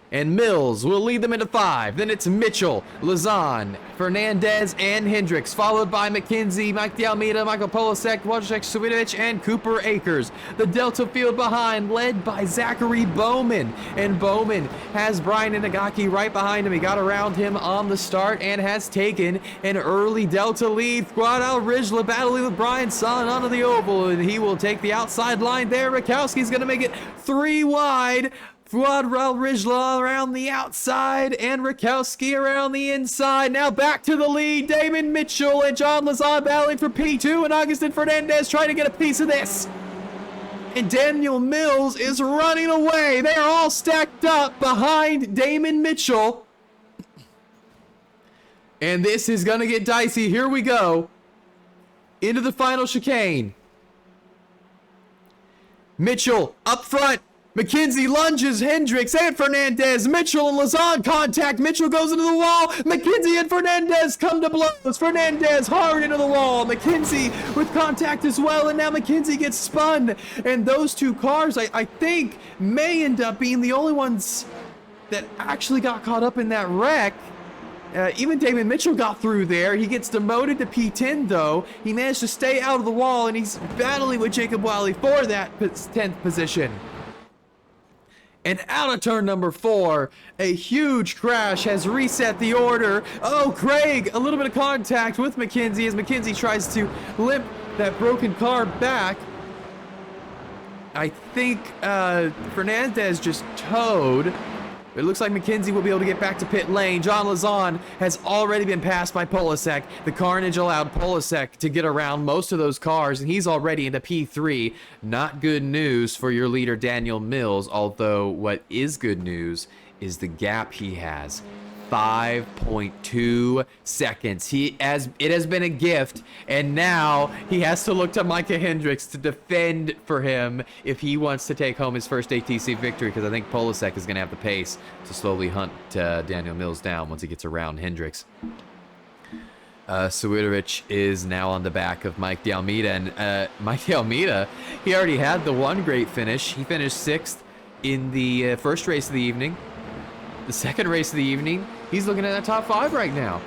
And Mills will lead them into 5. Then it's Mitchell, Lazan, Fernandez, and Hendricks, followed by McKenzie, Mike D'Almeida, Michael Polasek, Wojciech Sawidowicz, and Cooper Akers. The Delta field behind, led by Zachary Bowman. And Bowman has Brian Inagaki right behind him. He got around him on the start and has taken an early Delta lead. Fuad Rijla battling with Brian Solon onto the oval, and he will take the outside line there. Rakowski's going to make it 3 wide. Fuad Rijla around the outside and Rakowski around the inside. Now back to the lead. Damon Mitchell and John Lazan battling for P2, and Augustin Fernandez trying to get a piece of this. And Daniel Mills is running away. They are all stacked up behind Damon Mitchell. And this is going to get dicey. Here we go. Into the final chicane. Mitchell up front. McKenzie lunges Hendricks and Fernandez. Mitchell and Lazan contact. Mitchell goes into the wall. McKenzie and Fernandez come to blows. Fernandez hard into the wall. McKenzie with contact as well. And now McKenzie gets spun. And those two cars, I think, may end up being the only ones that actually got caught up in that wreck. Even Damon Mitchell got through there. He gets demoted to P10, though. He managed to stay out of the wall, and he's battling with Jacob Wiley for that 10th position. And out of turn number 4, a huge crash has reset the order. Oh, Craig, a little bit of contact with McKenzie as McKenzie tries to limp that broken car back. I think Fernandez just towed. It looks like McKenzie will be able to get back to pit lane. John Lazan has already been passed by Polasek. The carnage allowed Polasek to get around most of those cars, and he's already into P3. Not good news for your leader, Daniel Mills, although what is good news is the gap he has. 5.2 seconds. It has been a gift, and now he has to look to Micah Hendricks to defend for him if he wants to take home his first ATC victory, because I think Polasek is going to have the pace to slowly hunt Daniel Mills down once he gets around Hendricks. Sawidowicz is now on the back of Mike D'Almeida, and Mike D'Almeida, he already had the one great finish. He finished 6th in the first race of the evening. The second race of the evening, he's looking at the top 5 right now.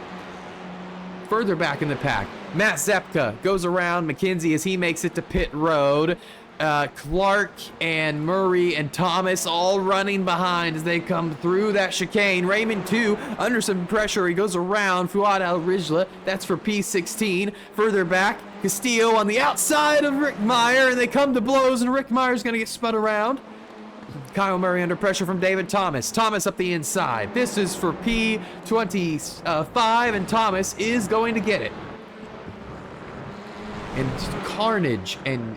Further back in the pack, Matt Zepka goes around McKenzie as he makes it to pit road. Clark and Murray and Thomas all running behind as they come through that chicane. Raymond, too, under some pressure. He goes around Fuad Al-Rijla. That's for P16. Further back, Castillo on the outside of Rick Meyer, and they come to blows, and Rick Meyer's going to get spun around. Kyle Murray under pressure from David Thomas. Thomas up the inside. This is for P25, and Thomas is going to get it. And carnage and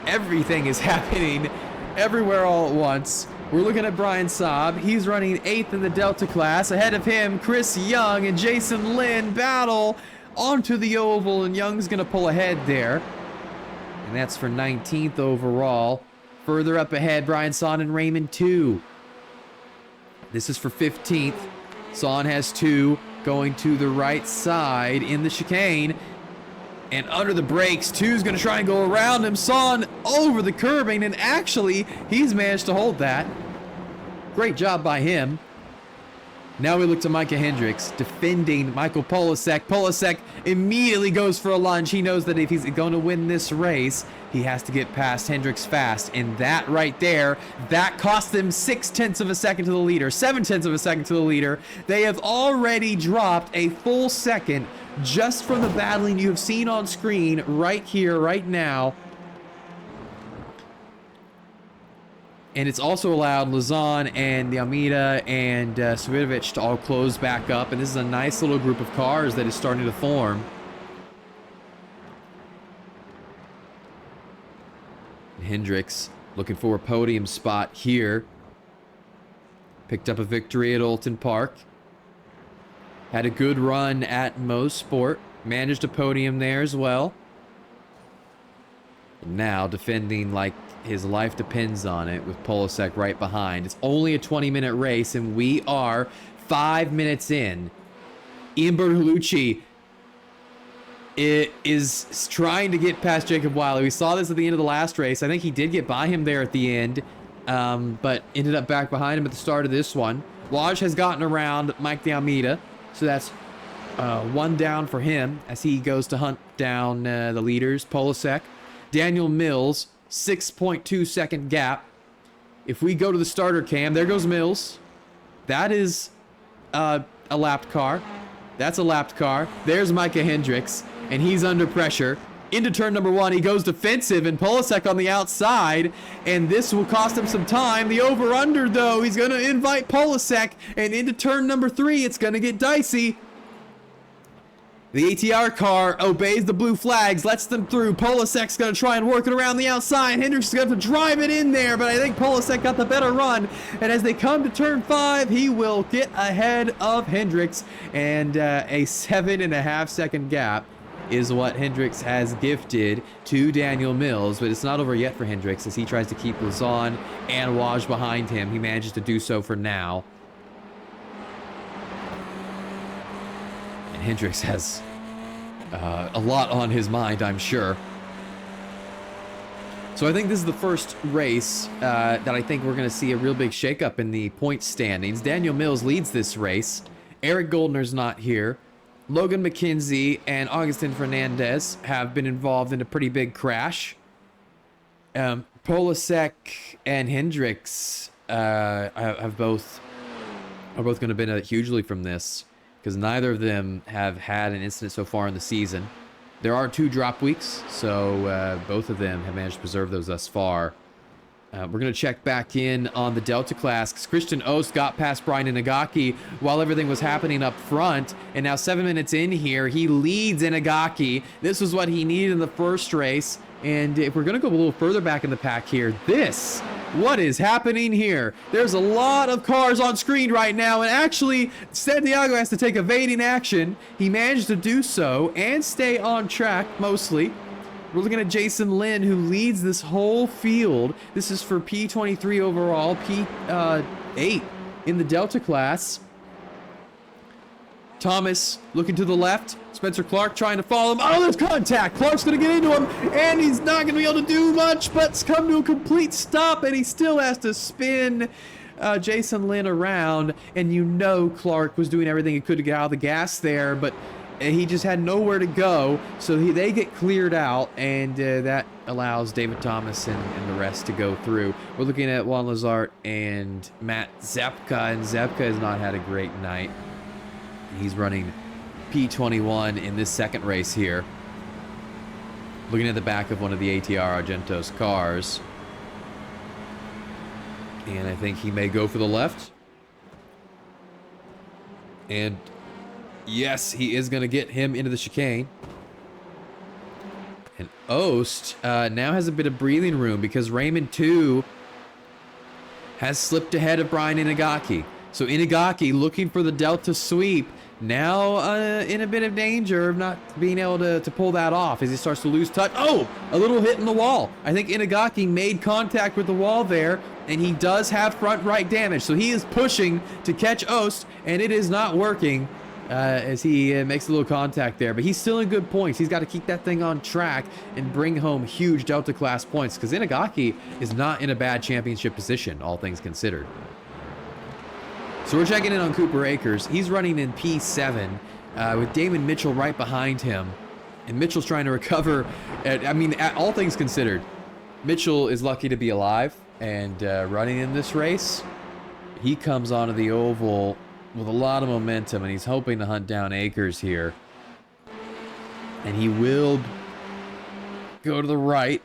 everything is happening everywhere all at once. We're looking at Brian Saab. He's running 8th in the Delta class. Ahead of him, Chris Young and Jason Lynn battle onto the oval, and Young's going to pull ahead there. And that's for 19th overall. Further up ahead, Brian Son and Raymond 2. This is for 15th. Son has 2 going to the right side in the chicane. And under the brakes, 2's going to try and go around him. Son over the curbing, and actually, he's managed to hold that. Great job by him. Now we look to Micah Hendricks defending Michael Polasek. Polasek immediately goes for a lunge. He knows that if he's going to win this race, he has to get past Hendricks fast. And that right there, that cost them 0.6 of a second to the leader, 0.7 of a second to the leader. They have already dropped a full second just from the battling you have seen on screen right here, right now. And it's also allowed Lazan and the Almeida and Svitovich to all close back up. And this is a nice little group of cars that is starting to form. Hendricks looking for a podium spot here. Picked up a victory at Olton Park. Had a good run at Mosport. Managed a podium there as well. Now defending like his life depends on it with Polasek right behind. It's only a 20-minute race, and we are 5 minutes in. Ian Bertolucci is trying to get past Jacob Wiley. We saw this at the end of the last race. I think he did get by him there at the end, but ended up back behind him at the start of this one. Lodge has gotten around Mike de Almeida, so that's 1 down for him as he goes to hunt down the leaders. Polasek, Daniel Mills, 6.2 second gap. If we go to the starter cam, there goes Mills. That is a lapped car. That's a lapped car. There's Micah Hendricks, and he's under pressure. Into turn number 1, he goes defensive, and Polasek on the outside, and this will cost him some time. The over-under, though, he's going to invite Polasek, and into turn number 3, it's going to get dicey. The ATR car obeys the blue flags, lets them through. Polasek's going to try and work it around the outside. Hendricks is going to have to drive it in there, but I think Polasek got the better run. And as they come to turn 5, he will get ahead of Hendricks, and a 7.5 second gap is what Hendricks has gifted to Daniel Mills, but it's not over yet for Hendricks as he tries to keep Lazan and Waj behind him. He manages to do so for now. And Hendricks has a lot on his mind, I'm sure. So I think this is the first race that I think we're going to see a real big shakeup in the point standings. Daniel Mills leads this race. Eric Goldner's not here. Logan McKenzie and Augustin Fernandez have been involved in a pretty big crash. Polasek and Hendricks are both going to benefit hugely from this because neither of them have had an incident so far in the season. There are 2 drop weeks, so both of them have managed to preserve those thus far. We're going to check back in on the Delta class because Christian Ost got past Brian Inagaki while everything was happening up front. And now 7 minutes in here, he leads Inagaki. This was what he needed in the first race. And if we're going to go a little further back in the pack here, what is happening here? There's a lot of cars on screen right now. And actually, Santiago has to take evading action. He managed to do so and stay on track mostly. We're looking at Jason Lynn, who leads this whole field. This is for P23 overall, P8 in the Delta class. Thomas looking to the left. Spencer Clark trying to follow him. Oh, there's contact. Clark's going to get into him, and he's not going to be able to do much, but it's come to a complete stop, and he still has to spin Jason Lynn around. And you know Clark was doing everything he could to get out of the gas there, but he just had nowhere to go, so they get cleared out, and that allows David Thomas and the rest to go through. We're looking at Juan Lazart and Matt Zepka, and Zepka has not had a great night. He's running P21 in this second race here. Looking at the back of one of the ATR Argento's cars. And I think he may go for the left. And yes, he is going to get him into the chicane. And Ost now has a bit of breathing room because Raymond 2 has slipped ahead of Brian Inagaki. So Inagaki, looking for the Delta sweep, now in a bit of danger of not being able to pull that off as he starts to lose touch. Oh, a little hit in the wall. I think Inagaki made contact with the wall there, and he does have front right damage. So he is pushing to catch Ost, and it is not working as he makes a little contact there. But he's still in good points. He's got to keep that thing on track and bring home huge Delta class points because Inagaki is not in a bad championship position, all things considered. So we're checking in on Cooper Akers. He's running in P7 with Damon Mitchell right behind him. And Mitchell's trying to recover. At all things considered, Mitchell is lucky to be alive and running in this race. He comes onto the oval with a lot of momentum, and he's hoping to hunt down Akers here. And he will go to the right.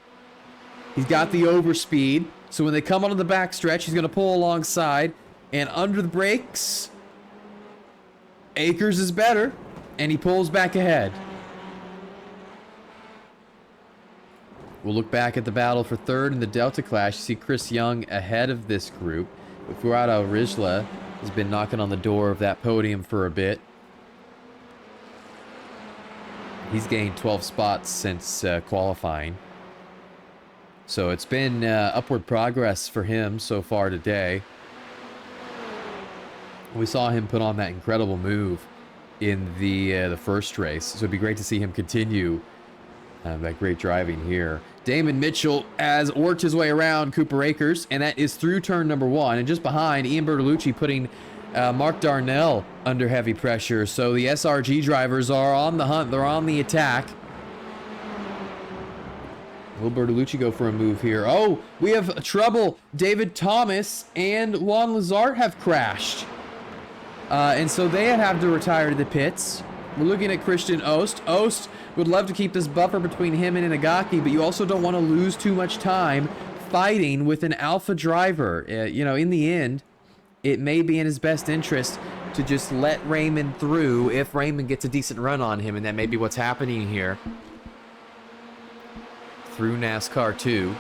He's got the overspeed. So when they come onto the backstretch, he's going to pull alongside. And under the brakes, Akers is better, and he pulls back ahead. We'll look back at the battle for third in the Delta Clash. You see Chris Young ahead of this group. Furado Rizla has been knocking on the door of that podium for a bit. He's gained 12 spots since qualifying. So it's been upward progress for him so far today. We saw him put on that incredible move in the first race, so it'd be great to see him continue that great driving here. Damon Mitchell has worked his way around Cooper Akers, and that is through turn number 1. And just behind, Ian Bertolucci putting Mark Darnell under heavy pressure. So the SRG drivers are on the hunt. They're on the attack. Will Bertolucci go for a move here? Oh, we have trouble. David Thomas and Juan Lazart have crashed. And so they have to retire to the pits. We're looking at Christian Ost. Ost would love to keep this buffer between him and Inagaki, but you also don't want to lose too much time fighting with an alpha driver. In the end, it may be in his best interest to just let Raymond through if Raymond gets a decent run on him, and that may be what's happening here. Through NASCAR 2,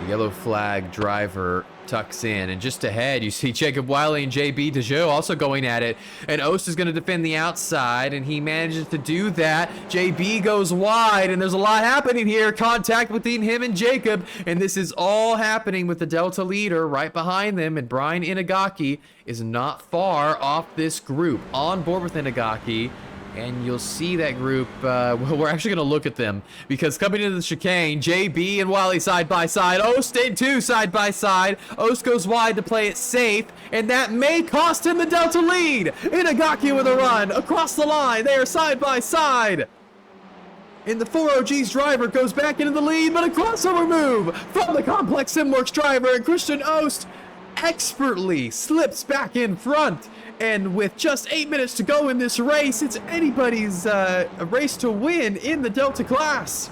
the yellow flag driver tucks in, and just ahead you see Jacob Wiley and JB Dejoux also going at it, and Ost is going to defend the outside, and he manages to do that. JB goes wide, and there's a lot happening here. Contact between him and Jacob, and this is all happening with the Delta leader right behind them, and Brian Inagaki is not far off this group, on board with Inagaki. And you'll see that group, we're actually going to look at them, because coming into the chicane, JB and Wiley side by side, Ost and 2 side by side. Ost goes wide to play it safe, and that may cost him the Delta lead. Inagaki with a run across the line. They are side by side. And the 4OG's driver goes back into the lead, but a crossover move from the Complex Simworks driver, and Christian Ost expertly slips back in front. And with just 8 minutes to go in this race, it's anybody's race to win in the Delta class.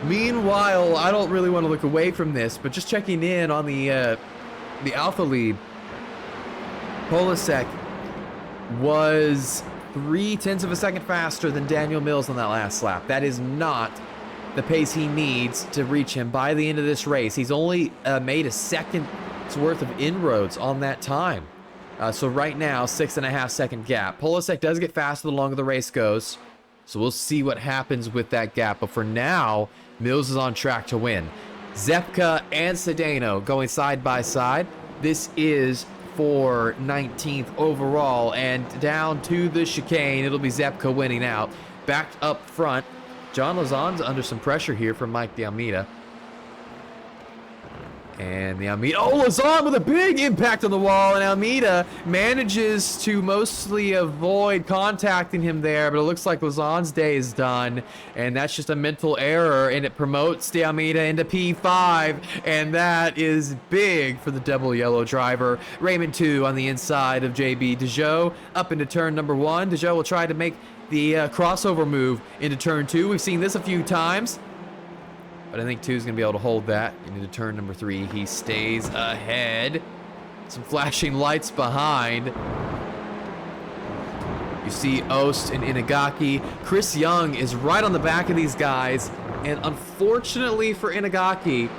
Meanwhile, I don't really want to look away from this, but just checking in on the Alpha lead, Polasek was 0.3 of a second faster than Daniel Mills on that last lap. That is not the pace he needs to reach him by the end of this race. He's only made a second's worth of inroads on that time. So right now, 6.5 second gap. Polasek does get faster the longer the race goes. So we'll see what happens with that gap. But for now, Mills is on track to win. Zepka and Sedano going side by side. This is for 19th overall, and down to the chicane, it'll be Zepka winning out. Backed up front, John Lazon's under some pressure here from Mike D'Almeida. And the Almeida, oh, Lazan with a big impact on the wall, and Almeida manages to mostly avoid contacting him there, but it looks like Lazan's day is done, and that's just a mental error, and it promotes the Almeida into P5, and that is big for the double yellow driver. Raymond 2 on the inside of JB Dejoux, up into turn number 1. Dejoux will try to make the crossover move into turn 2. We've seen this a few times. But I think 2 is going to be able to hold that into turn number 3. He stays ahead. Some flashing lights behind. You see Ost and Inagaki. Chris Young is right on the back of these guys. And unfortunately for Inagaki,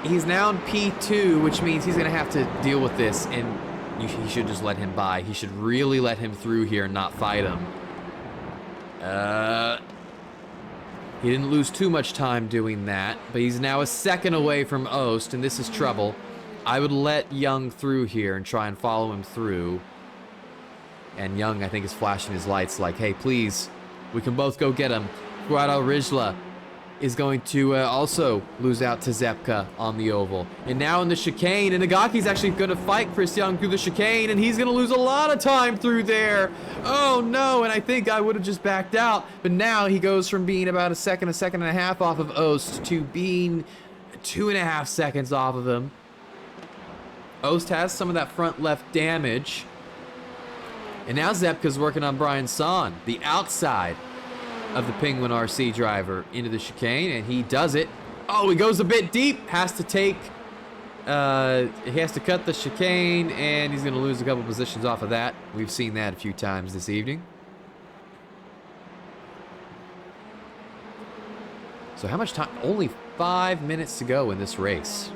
he's now in P2, which means he's going to have to deal with this. And he should just let him by. He should really let him through here and not fight him. He didn't lose too much time doing that, but he's now a second away from Ost, and this is trouble. I would let Young through here and try and follow him through. And Young, I think, is flashing his lights like, hey, please, we can both go get him. Guado Rizla is going to also lose out to Zepka on the oval. And now in the chicane, Inagaki's actually going to fight Chris Young through the chicane, and he's going to lose a lot of time through there. Oh no, and I think I would have just backed out, but now he goes from being about a second and a half off of Ost to being 2.5 seconds off of him. Ost has some of that front left damage. And now Zepka's working on Brian Son, the outside of the Penguin RC driver, into the chicane, and he does it. Oh, he goes a bit deep, has to take, he has to cut the chicane, and he's going to lose a couple positions off of that. We've seen that a few times this evening. So how much time? Only 5 minutes to go in this race.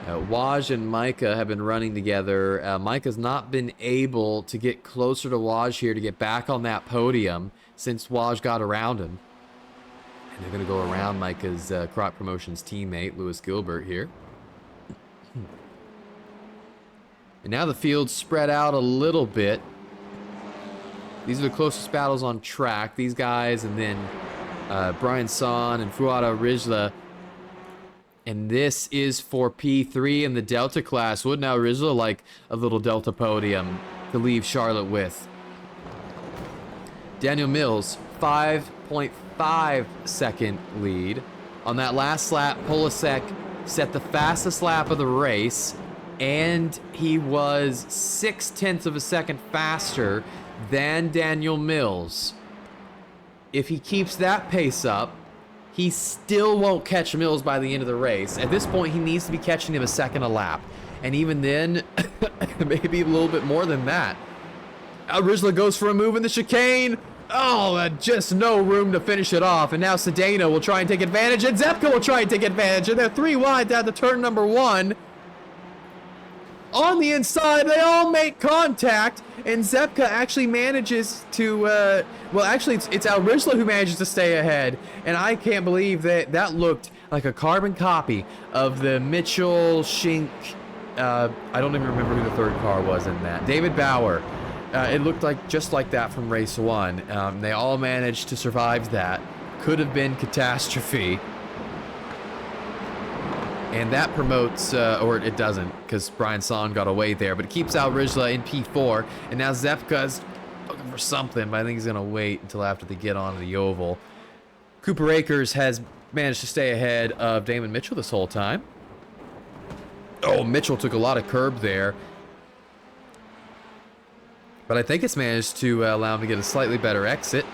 Waj and Micah have been running together. Micah's not been able to get closer to Waj here to get back on that podium since Waj got around him. And they're going to go around Micah's Crop Promotions teammate, Lewis Gilbert, here. And now the field's spread out a little bit. These are the closest battles on track. These guys, and then Brian Son and Fuada Rizla. And this is for P3 in the Delta class. Would now Rizla like a little Delta podium to leave Charlotte with? Daniel Mills, 5.5 second lead. On that last lap, Polasek set the fastest lap of the race, and he was 0.6 of a second faster than Daniel Mills. If he keeps that pace up, he still won't catch Mills by the end of the race. At this point, he needs to be catching him a second a lap. And even then, maybe a little bit more than that. Rizla goes for a move in the chicane. Oh, just no room to finish it off. And now Sedano will try and take advantage, and Zepka will try and take advantage. And they're 3 wide down to turn number 1. On the inside, they all make contact, and Zepka actually manages to, well, actually, it's Al Rizla who manages to stay ahead, and I can't believe that that looked like a carbon copy of the Mitchell Schink, I don't even remember who the third car was in that, David Bauer. It looked like just like that from race 1. They all managed to survive that. Could have been catastrophe. And that promotes, or it doesn't, because Brian Son got away there, but it keeps out Rizla in P4, and now Zepka's looking for something, but I think he's going to wait until after they get onto the oval. Cooper Akers has managed to stay ahead of Damon Mitchell this whole time. Oh, Mitchell took a lot of curb there. But I think it's managed to allow him to get a slightly better exit.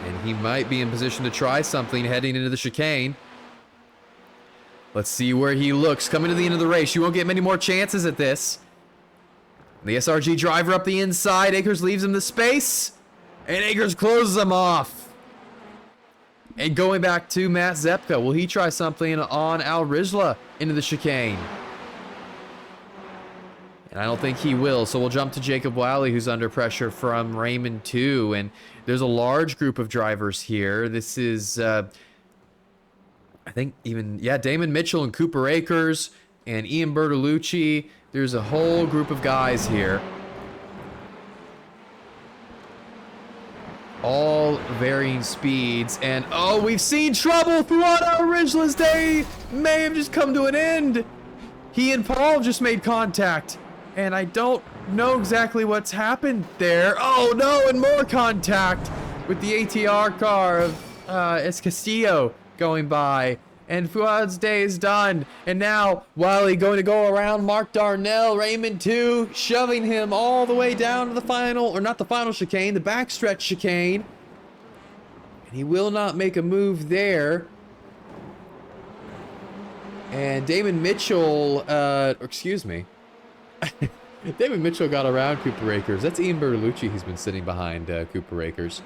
And he might be in position to try something heading into the chicane. Let's see where he looks. Coming to the end of the race. You won't get many more chances at this. The SRG driver up the inside. Akers leaves him the space. And Akers closes him off. And going back to Matt Zepka. Will he try something on Al Rizla into the chicane? And I don't think he will. So we'll jump to Jacob Wiley, who's under pressure from Raymond 2. And there's a large group of drivers here. This is... I think even, yeah, Damon Mitchell and Cooper Akers and Ian Bertolucci. There's a whole group of guys here. all varying speeds. And oh, we've seen trouble throughout our Ridgeless Day. May have just come to an end. He and Paul just made contact, and I don't know exactly what's happened there. Oh no, and more contact with the ATR car of it's Castillo going by. And Fuad's day is done. And now, Wiley going to go around Mark Darnell, Raymond 2, shoving him all the way down to the final, or not the final chicane, the backstretch chicane. And he will not make a move there. And Damon Mitchell, excuse me. Damon Mitchell got around Cooper Akers. That's Ian Bertolucci. He's been sitting behind Cooper Akers.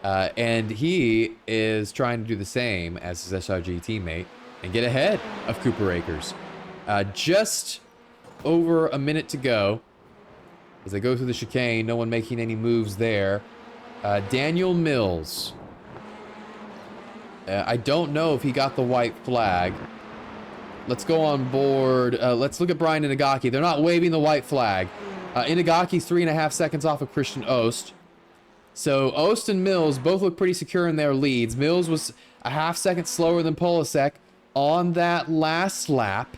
And he is trying to do the same as his SRG teammate and get ahead of Cooper Akers. Just over a minute to go as they go through the chicane. No one making any moves there. Daniel Mills. I don't know if he got the white flag. Let's go on board. Let's look at Brian Inagaki. They're not waving the white flag. Inagaki's 3.5 seconds off of Christian Ost. So Ost and Mills both look pretty secure in their leads. Mills was a half second slower than Polasek on that last lap.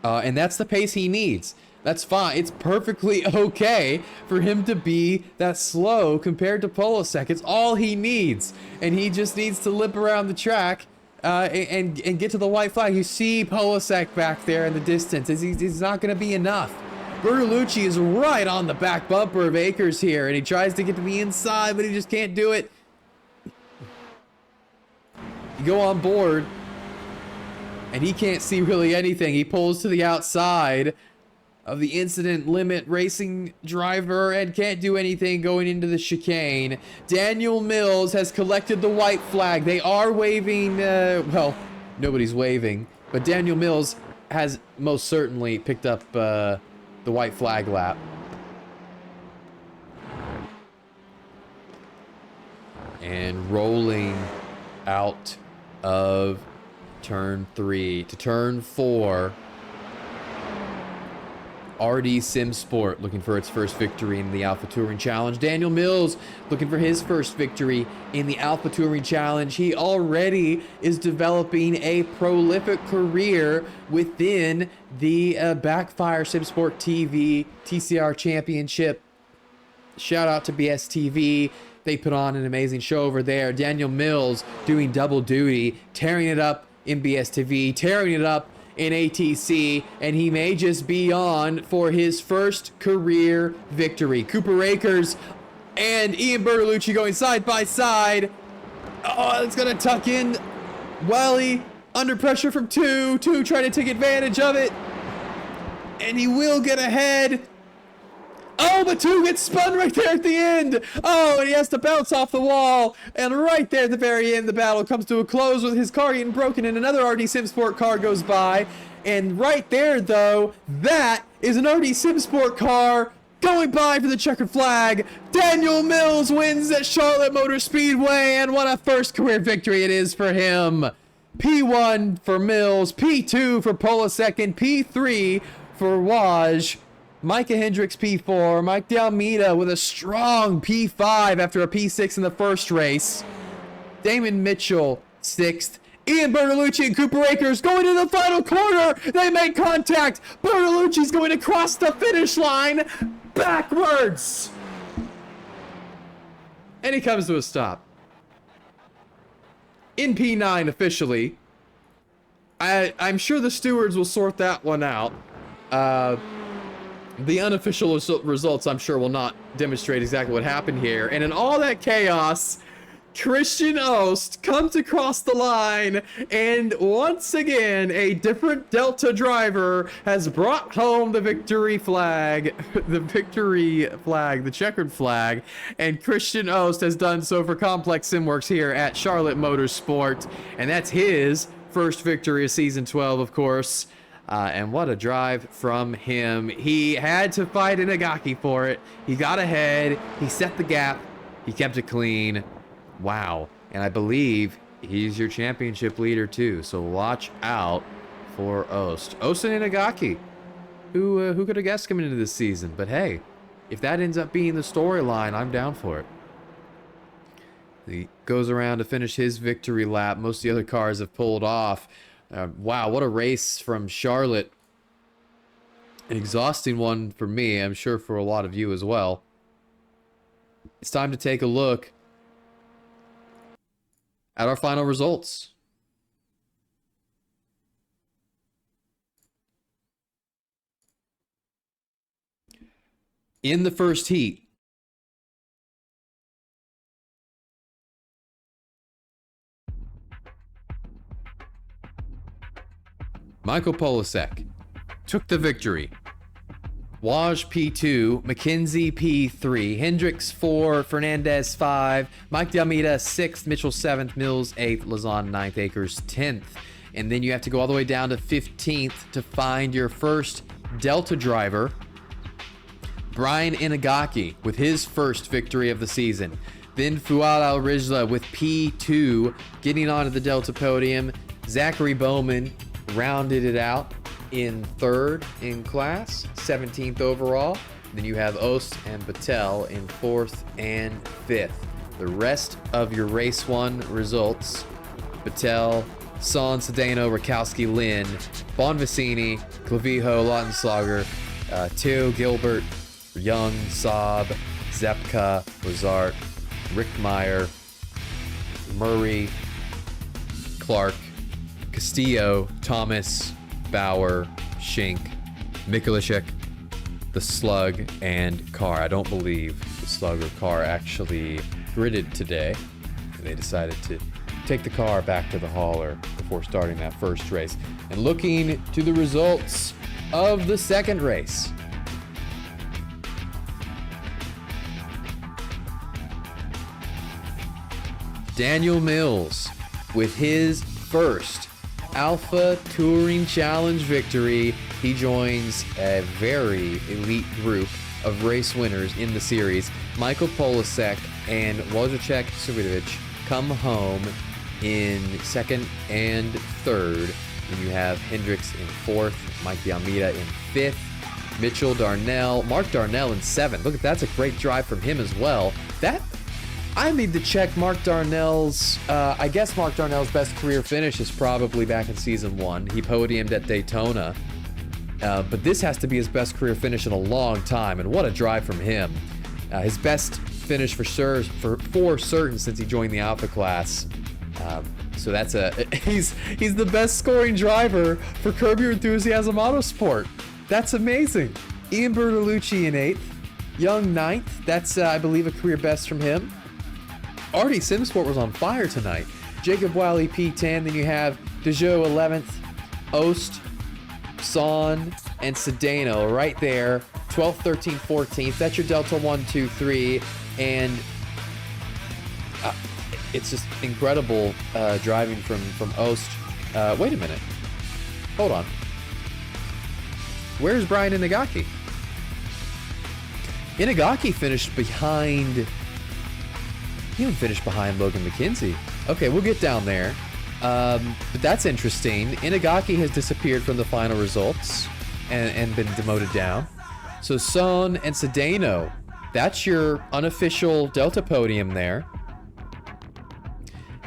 And that's the pace he needs. That's fine. It's perfectly okay for him to be that slow compared to Polasek. It's all he needs. And he just needs to limp around the track and get to the white flag. You see Polasek back there in the distance. It's not going to be enough. Bertolucci is right on the back bumper of Akers here, and he tries to get to the inside, but he just can't do it. You go on board, and he can't see really anything. He pulls to the outside of the incident limit racing driver and can't do anything going into the chicane. Daniel Mills has collected the white flag. They are waving, well, nobody's waving, but Daniel Mills has most certainly picked up the white flag lap. And rolling out of turn 3 to turn 4. RD Sim Sport looking for its first victory in the Alpha Touring Challenge. Daniel Mills looking for his first victory in the Alpha Touring Challenge. He already is developing a prolific career within the Backfire Sim Sport TV TCR Championship. Shout out to BSTV. They put on an amazing show over there. Daniel Mills doing double duty, tearing it up in BSTV, tearing it up in ATC, and he may just be on for his first career victory. Cooper Akers and Ian Bertolucci going side by side. Oh, it's gonna tuck in. Wiley under pressure from 2 trying to take advantage of it, and he will get ahead. Oh, but 2 gets spun right there at the end. Oh, and he has to bounce off the wall. And right there at the very end, the battle comes to a close with his car getting broken and another RD Simsport car goes by. And right there, though, that is an RD Simsport car going by for the checkered flag. Daniel Mills wins at Charlotte Motor Speedway, and what a first career victory it is for him. P1 for Mills, P2 for Polasek, and P3 for Waj. Micah Hendricks P4, Mike D'Almeida with a strong P5 after a P6 in the first race. Damon Mitchell 6th. Ian Bertolucci and Cooper Akers going to the final corner. They make contact. Bertolucci's going to cross the finish line backwards. And he comes to a stop. In P9 officially. I'm sure the stewards will sort that one out. The unofficial results, I'm sure, will not demonstrate exactly what happened here. And in all that chaos, Christian Ost comes across the line, and once again, a different Delta driver has brought home the victory flag, the checkered flag, and Christian Ost has done so for Complex Simworks here at Charlotte Motorsport, and that's his first victory of Season 12, of course. And what a drive from him. He had to fight Inagaki for it. He got ahead. He set the gap. He kept it clean. Wow. And I believe he's your championship leader too. So watch out for Ost. Ost and Inagaki. Who could have guessed coming into this season? But hey, if that ends up being the storyline, I'm down for it. He goes around to finish his victory lap. Most of the other cars have pulled off. Wow, what a race from Charlotte. An exhausting one for me, I'm sure for a lot of you as well. It's time to take a look at our final results. In the first heat, Michael Polasek took the victory. Waj P2, McKenzie P3, Hendricks 4, Fernandez 5, Mike D'Almeida 6th, Mitchell 7th, Mills 8th, Lazon 9th, Akers 10th. And then you have to go all the way down to 15th to find your first Delta driver, Brian Inagaki, with his first victory of the season. Then Fuad Al-Rijla with P2 getting onto the Delta podium. Zachary Bowman rounded it out in 3rd in class, 17th overall. Then you have Ost and Patel in 4th and 5th. The rest of your race 1 results: Patel, Son, Sedano, Rakowski, Lynn, Bonvicini, Clavijo, Lautenschlager, Theo, Gilbert, Young, Saab, Zepka, Lazart, Rickmeyer, Murray, Clark, Castillo, Thomas, Bauer, Schink, Mikulicek, the Slug, and Carr. I don't believe the Slug or Carr actually gridded today. They decided to take the car back to the hauler before starting that first race. And looking to the results of the second race. Daniel Mills with his first Alpha Touring Challenge victory. He joins a very elite group of race winners in the series. Michael Polasek and Wojciech Subidovic come home in 2nd and 3rd. Then you have Hendricks in 4th, Mike D'Almeida in 5th, Mitchell Darnell, Mark Darnell in 7th. Look, that's a great drive from him as well. I need to check Mark Darnell's, I guess Mark Darnell's best career finish is probably back in season 1. He podiumed at Daytona. But this has to be his best career finish in a long time, and what a drive from him. His best finish for certain since he joined the Alpha class. So that's he's the best scoring driver for Curb Your Enthusiasm Autosport. That's amazing. Ian Bertolucci in 8th, Young 9th. That's I believe a career best from him. Artie Simsport was on fire tonight. Jacob Wiley P10. Then you have Dejoux 11th, Ost, Son, and Sedano right there. 12th, 13th, 14th. That's your Delta 1, 2, 3. And it's just incredible driving from Ost. Wait a minute. Hold on. Where's Brian Inagaki? Inagaki finished behind... He even finished behind Logan McKenzie. Okay, we'll get down there. But that's interesting. Inagaki has disappeared from the final results and been demoted down. So Son and Sedano, that's your unofficial Delta podium there.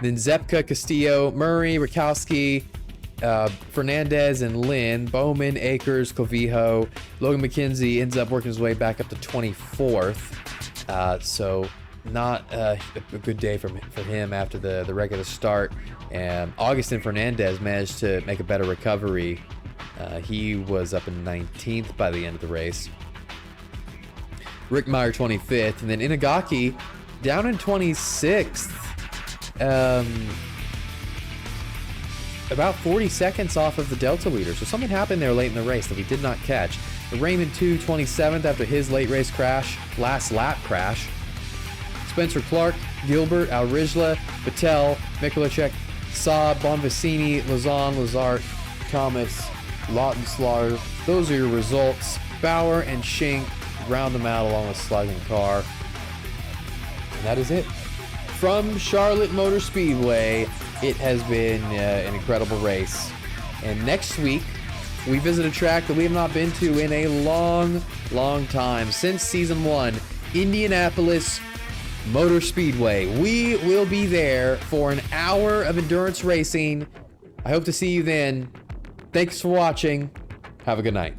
Then Zepka, Castillo, Murray, Rakowski, Fernandez, and Lynn, Bowman, Akers, Clavijo. Logan McKenzie ends up working his way back up to 24th. So not a good day for him after the regular start. And Augustin Fernandez managed to make a better recovery. He was up in 19th by the end of the race. Rick Meyer 25th, and then Inagaki down in 26th. About 40 seconds off of the Delta leader. So something happened there late in the race that we did not catch. Raymond 2, 27th after his late race crash, last lap crash. Spencer Clark, Gilbert, Al-Rijla, Patel, Mikulicek, Saab, Bonvicini, Lazon, Lazart, Thomas, Lautenschlager. Those are your results. Bauer and Schink round them out along with Slug and Carr. And that is it. From Charlotte Motor Speedway, it has been an incredible race. And next week, we visit a track that we have not been to in a long, long time. Since season 1, Indianapolis Motor Speedway. We will be there for an hour of endurance racing. I hope to see you then. Thanks for watching. Have a good night.